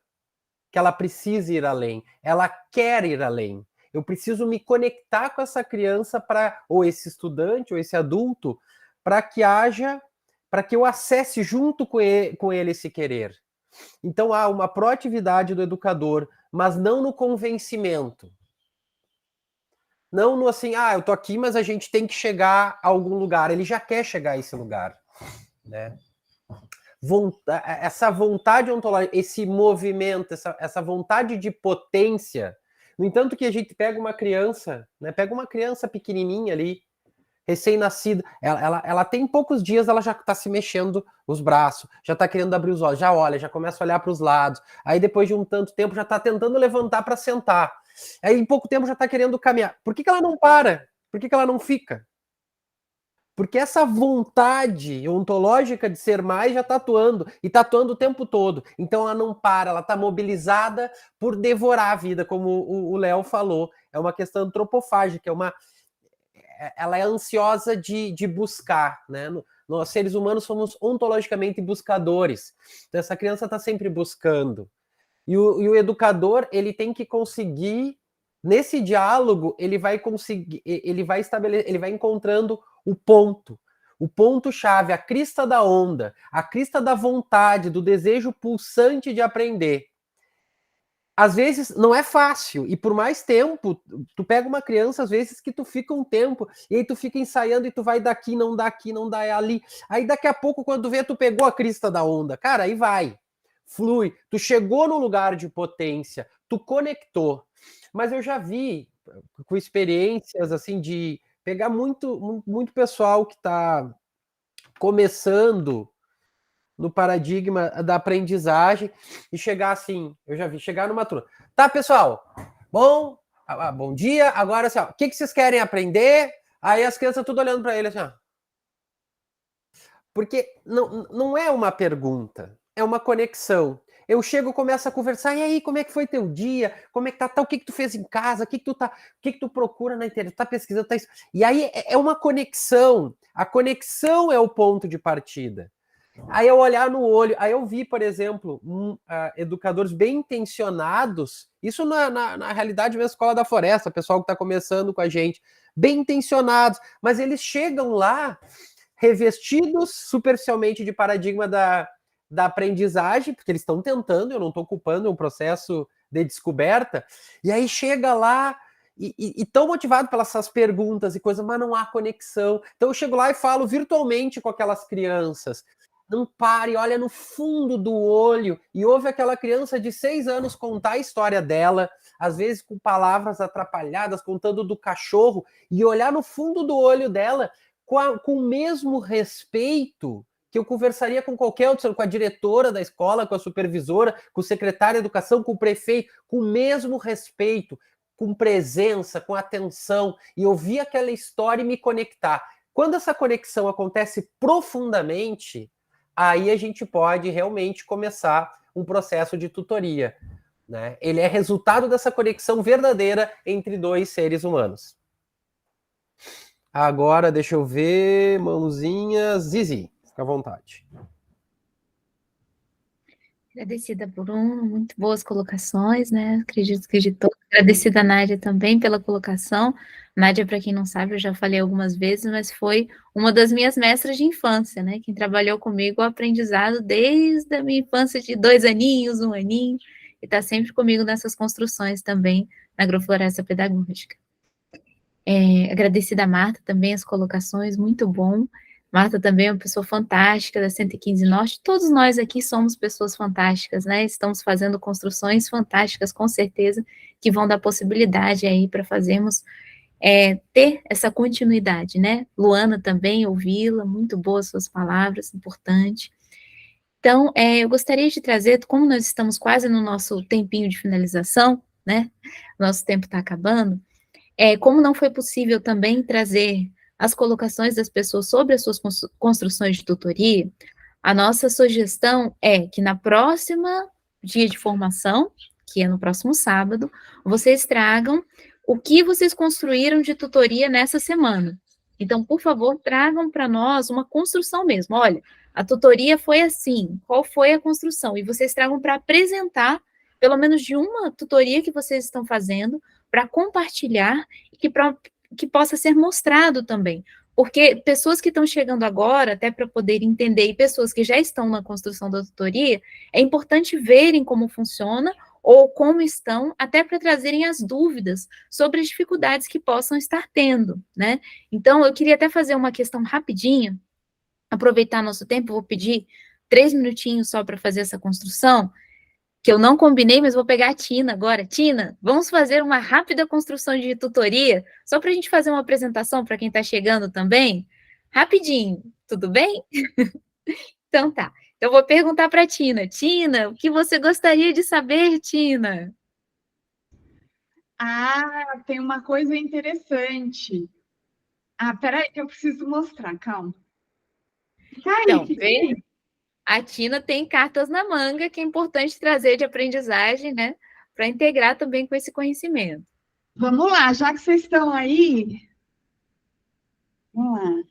B: que ela precisa ir além. Ela quer ir além. Eu preciso me conectar com essa criança ou esse estudante, ou esse adulto, para que eu acesse junto com ele esse querer. Então há uma proatividade do educador, mas não no convencimento. Não no assim, eu tô aqui, mas a gente tem que chegar a algum lugar. Ele já quer chegar a esse lugar, né? Essa vontade ontológica, esse movimento, essa vontade de potência. No entanto, que a gente pega uma criança, né? Pega uma criança pequenininha ali, recém-nascida, ela tem poucos dias, ela já está se mexendo os braços, já está querendo abrir os olhos, já olha, já começa a olhar para os lados, aí depois de um tanto tempo já está tentando levantar para sentar, aí em pouco tempo já está querendo caminhar. Por que ela não para? Por que ela não fica? Porque essa vontade ontológica de ser mais já está atuando, e está atuando o tempo todo. Então ela não para, ela está mobilizada por devorar a vida, como o Léo falou. É uma questão antropofágica, ela é ansiosa de buscar, né? Nós, seres humanos, somos ontologicamente buscadores. Então essa criança está sempre buscando. E o educador, ele tem que conseguir, nesse diálogo, ele vai encontrando o ponto-chave, a crista da onda, a crista da vontade, do desejo pulsante de aprender. Às vezes não é fácil, e por mais tempo, tu pega uma criança, às vezes que tu fica um tempo, e aí tu fica ensaiando, e tu vai daqui, não dá ali, aí daqui a pouco, quando tu vê, tu pegou a crista da onda, cara, aí vai, flui, tu chegou no lugar de potência, tu conectou. Mas eu já vi, com experiências, assim, de pegar muito pessoal que está começando no paradigma da aprendizagem e chegar assim, eu já vi, chegar numa turma. Tá, pessoal? Bom dia. Agora, assim, ó, o que vocês querem aprender? Aí as crianças tudo olhando para ele assim, ó. Porque não é uma pergunta, é uma conexão. Eu chego, começo a conversar, e aí, como é que foi teu dia? Como é que tá? O que tu fez em casa? O que tu procura na internet? Tá pesquisando? Tá isso? E aí é uma conexão. A conexão é o ponto de partida. Aí eu olhar no olho, aí eu vi, por exemplo, educadores bem intencionados, isso na realidade da Escola da Floresta, pessoal que está começando com a gente, bem intencionados, mas eles chegam lá revestidos superficialmente de paradigma da aprendizagem, porque eles estão tentando, eu não estou culpando, é um processo de descoberta, e aí chega lá e tão motivado pelas essas perguntas e coisas, mas não há conexão. Então eu chego lá e falo virtualmente com aquelas crianças. Não pare, olha no fundo do olho e ouve aquela criança de 6 anos contar a história dela, às vezes com palavras atrapalhadas, contando do cachorro, e olhar no fundo do olho dela com o mesmo respeito que eu conversaria com qualquer outro, com a diretora da escola, com a supervisora, com o secretário de educação, com o prefeito, com o mesmo respeito, com presença, com atenção, e ouvir aquela história e me conectar. Quando essa conexão acontece profundamente, aí a gente pode realmente começar um processo de tutoria, né? Ele é resultado dessa conexão verdadeira entre 2 seres humanos. Agora, deixa eu ver, mãozinha, Zizi, fica à vontade.
A: Agradecida, Bruno, muito boas colocações, né? Acredito que de todos. Agradecida, Nádia, também pela colocação. Nádia, para quem não sabe, eu já falei algumas vezes, mas foi uma das minhas mestras de infância, né? Quem trabalhou comigo o aprendizado desde a minha infância de 2 aninhos, 1 aninho, e está sempre comigo nessas construções também na Agrofloresta Pedagógica. Agradecida a Marta também, as colocações, muito bom. Marta também é uma pessoa fantástica da 115 Norte. Todos nós aqui somos pessoas fantásticas, né? Estamos fazendo construções fantásticas, com certeza, que vão dar possibilidade aí para fazermos ter essa continuidade, né? Luana também, ouvi-la, muito boas suas palavras, importante. Então, eu gostaria de trazer, como nós estamos quase no nosso tempinho de finalização, né? Nosso tempo está acabando. Como não foi possível também trazer as colocações das pessoas sobre as suas construções de tutoria, a nossa sugestão é que na próxima dia de formação, que é no próximo sábado, vocês tragam o que vocês construíram de tutoria nessa semana. Então, por favor, tragam para nós uma construção mesmo. Olha, a tutoria foi assim, qual foi a construção? E vocês tragam para apresentar, pelo menos de uma tutoria que vocês estão fazendo, para compartilhar e que possa ser mostrado também, porque pessoas que estão chegando agora, até para poder entender, e pessoas que já estão na construção da tutoria, é importante verem como funciona ou como estão, até para trazerem as dúvidas sobre as dificuldades que possam estar tendo, né? Então, eu queria até fazer uma questão rapidinha, aproveitar nosso tempo, vou pedir 3 minutinhos só para fazer essa construção, que eu não combinei, mas vou pegar a Tina agora. Tina, vamos fazer uma rápida construção de tutoria, só para a gente fazer uma apresentação para quem está chegando também? Rapidinho, tudo bem? Então tá. Eu vou perguntar para a Tina. Tina, o que você gostaria de saber, Tina?
H: Tem uma coisa interessante. Peraí, que eu preciso mostrar, calma.
A: Então, vê? A Tina tem cartas na manga, que é importante trazer de aprendizagem, né? Para integrar também com esse conhecimento.
H: Vamos lá, já que vocês estão aí. Vamos lá.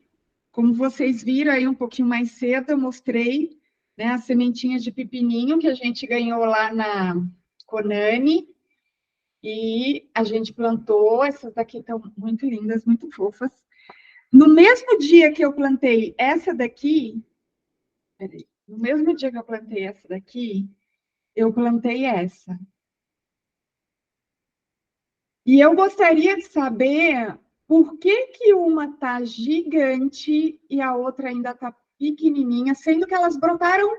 H: Como vocês viram aí um pouquinho mais cedo, eu mostrei, né, as sementinhas de pepininho que a gente ganhou lá na Conani. E a gente plantou, essas daqui estão muito lindas, muito fofas. No mesmo dia que eu plantei essa daqui, peraí. No mesmo dia que eu plantei essa daqui, eu plantei essa. E eu gostaria de saber por que uma está gigante e a outra ainda está pequenininha, sendo que elas brotaram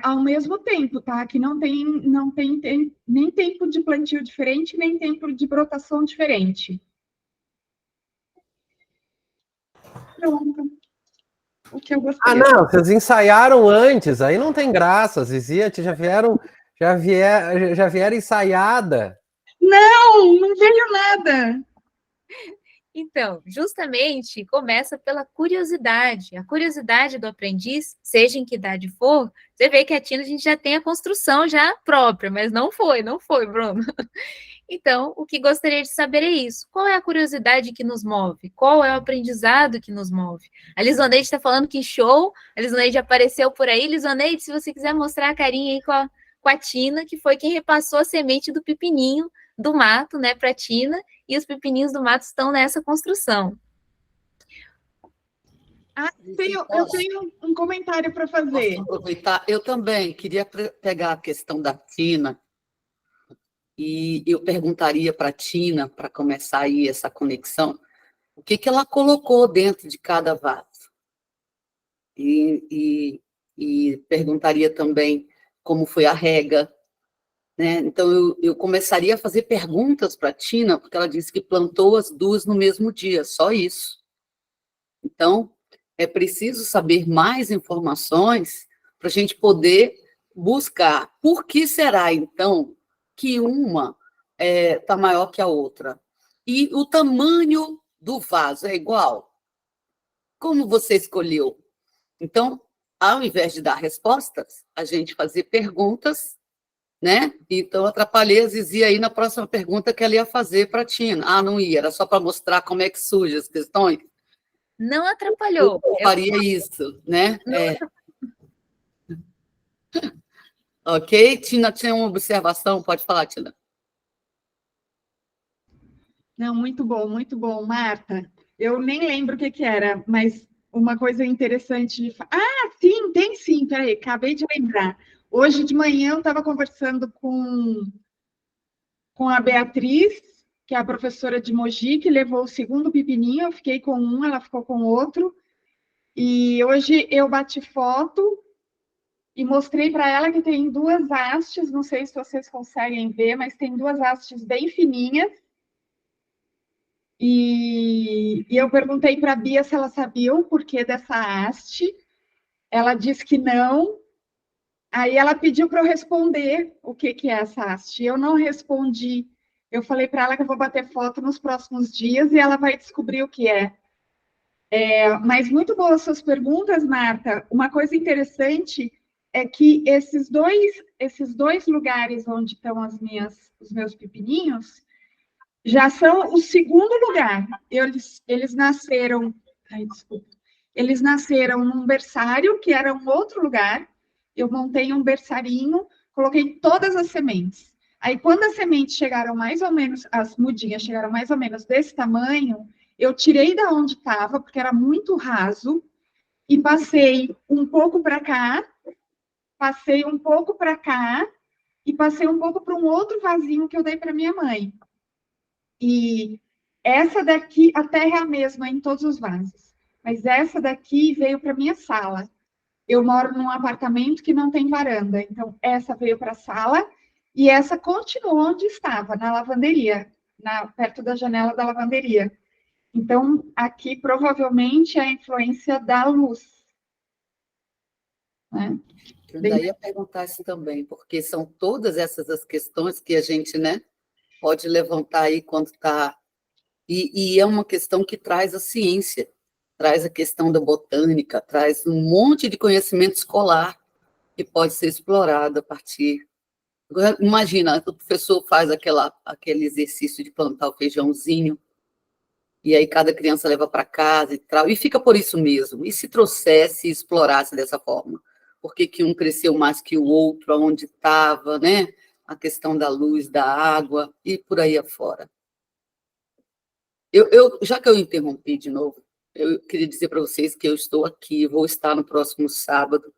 H: ao mesmo tempo, tá? Que não tem nem tempo de plantio diferente, nem tempo de brotação diferente. Pronto. O que eu gostaria.
B: Não, vocês ensaiaram antes, aí não tem graça, Zizi, já vieram ensaiada.
H: Não veio nada.
A: Então, justamente, começa pela curiosidade. A curiosidade do aprendiz, seja em que idade for, você vê que a Tina, a gente já tem a construção já própria, mas não foi, Bruno. Então, o que gostaria de saber é isso. Qual é a curiosidade que nos move? Qual é o aprendizado que nos move? A Lisoneide está falando que show. A Lisoneide apareceu por aí. Lisoneide, se você quiser mostrar a carinha aí com a Tina, que foi quem repassou a semente do pepininho do mato, né, para a Tina, e os pepininhos do mato estão nessa construção.
H: Eu tenho um comentário para fazer.
I: Posso aproveitar? Eu também queria pegar a questão da Tina, e eu perguntaria para a Tina, para começar aí essa conexão, o que ela colocou dentro de cada vaso. E perguntaria também como foi a rega, né? Então, eu começaria a fazer perguntas para a Tina, porque ela disse que plantou as duas no mesmo dia, só isso. Então, é preciso saber mais informações para a gente poder buscar. Por que será, então, que uma está maior que a outra? E o tamanho do vaso é igual? Como você escolheu? Então, ao invés de dar respostas, a gente fazer perguntas, né? Então, atrapalhei a Zizi aí na próxima pergunta que ela ia fazer para a Tina. Ah, não ia, era só para mostrar como é que surgem as questões.
A: Não atrapalhou.
I: Eu faria isso, né? Ok? Tina tinha uma observação, pode falar, Tina.
H: Não, muito bom, Marta. Eu nem lembro o que era, mas uma coisa interessante de... sim, tem sim, peraí, acabei de lembrar. Hoje de manhã eu estava conversando com a Beatriz, que é a professora de Mogi, que levou o segundo pepininho, eu fiquei com um, ela ficou com o outro, e hoje eu bati foto e mostrei para ela que tem duas hastes, não sei se vocês conseguem ver, mas tem duas hastes bem fininhas. E eu perguntei para a Bia se ela sabia o porquê dessa haste. Ela disse que não. Aí ela pediu para eu responder o que é essa haste. Eu não respondi. Eu falei para ela que eu vou bater foto nos próximos dias e ela vai descobrir o que é. Mas muito boas suas perguntas, Marta. Uma coisa interessante é que esses dois lugares onde estão os meus pepininhos já são o segundo lugar. Eles nasceram... desculpa. Eles nasceram num berçário, que era um outro lugar. Eu montei um berçarinho, coloquei todas as sementes. Aí, quando as sementes chegaram mais ou menos, as mudinhas chegaram mais ou menos desse tamanho, eu tirei da onde estava, porque era muito raso, e passei um pouco para cá, passei um pouco para cá, e passei um pouco para um outro vasinho que eu dei para minha mãe. E essa daqui, a terra é a mesma em todos os vasos, mas essa daqui veio para minha sala. Eu moro num apartamento que não tem varanda, então essa veio para a sala e essa continuou onde estava, na lavanderia, perto da janela da lavanderia. Então, aqui provavelmente é a influência da luz. Né?
I: Eu daí ia perguntar isso também, porque são todas essas as questões que a gente, né, pode levantar aí quando está... E é uma questão que traz a ciência, traz a questão da botânica, traz um monte de conhecimento escolar que pode ser explorado a partir... Imagina, o professor faz aquele exercício de plantar o feijãozinho, e aí cada criança leva para casa e tal, e fica por isso mesmo. E se trouxesse e explorasse dessa forma? Por que um cresceu mais que o outro, aonde estava, né? A questão da luz, da água, e por aí afora. Já que eu interrompi de novo, eu queria dizer para vocês que eu estou aqui, vou estar no próximo sábado,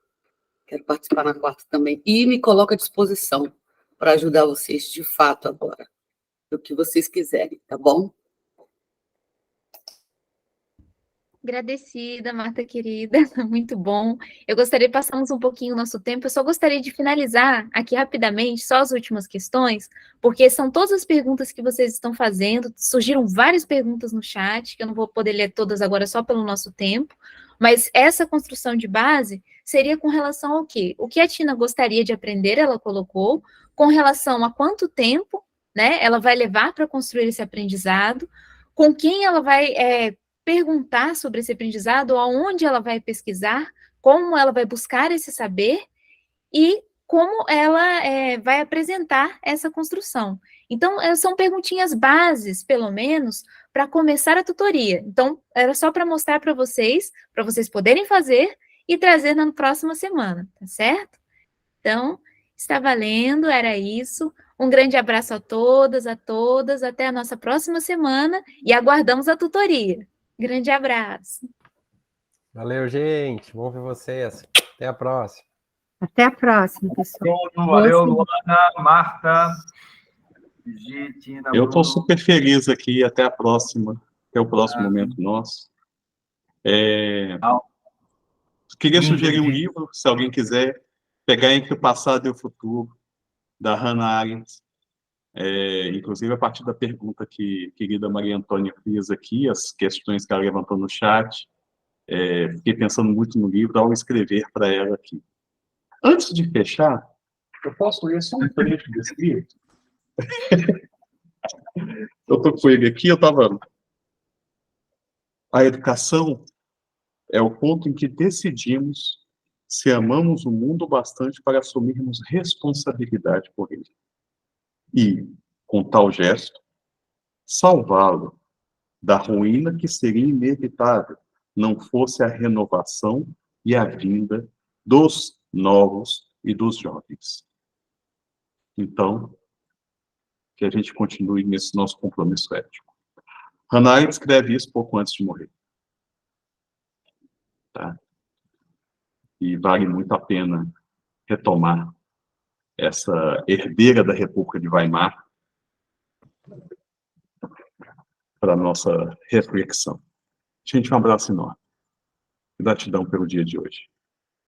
I: quero participar na quarta também, e me coloco à disposição para ajudar vocês de fato agora, o que vocês quiserem, tá bom?
A: Agradecida, Marta querida, muito bom. Eu gostaria de passarmos um pouquinho o nosso tempo, eu só gostaria de finalizar aqui rapidamente, só as últimas questões, porque são todas as perguntas que vocês estão fazendo, surgiram várias perguntas no chat, que eu não vou poder ler todas agora só pelo nosso tempo, mas essa construção de base seria com relação ao quê? O que a Tina gostaria de aprender, ela colocou, com relação a quanto tempo, né, ela vai levar para construir esse aprendizado, com quem ela vai perguntar sobre esse aprendizado, aonde ela vai pesquisar, como ela vai buscar esse saber e como ela vai apresentar essa construção. Então, são perguntinhas bases, pelo menos, para começar a tutoria. Então, era só para mostrar para vocês poderem fazer e trazer na próxima semana, tá certo? Então, está valendo, era isso. Um grande abraço a todas, até a nossa próxima semana e aguardamos a tutoria. Grande abraço.
B: Valeu, gente. Bom ver vocês. Até a próxima.
D: Até a próxima, pessoal.
E: Bruno, valeu, Luana, Marta, Tina,
J: Eu estou
E: Bruno.
J: super feliz aqui. Até a próxima. Até o próximo momento nosso. Queria sugerir um livro, se alguém quiser, pegar Entre o Passado e o Futuro, da Hannah Arendt. Inclusive, a partir da pergunta que a querida Maria Antônia fez aqui, as questões que ela levantou no chat, fiquei pensando muito no livro ao escrever para ela aqui. Antes de fechar, eu posso ler só um trecho desse livro? Eu estou com ele aqui, eu estava... A educação é o ponto em que decidimos se amamos o mundo bastante para assumirmos responsabilidade por ele. E, com tal gesto, salvá-lo da ruína que seria inevitável, não fosse a renovação e a vinda dos novos e dos jovens. Então, que a gente continue nesse nosso compromisso ético. Hannah Arendt escreve isso pouco antes de morrer. Tá? E vale muito a pena retomar essa herdeira da República de Weimar para a nossa reflexão. Gente, um abraço enorme. Gratidão pelo dia de hoje.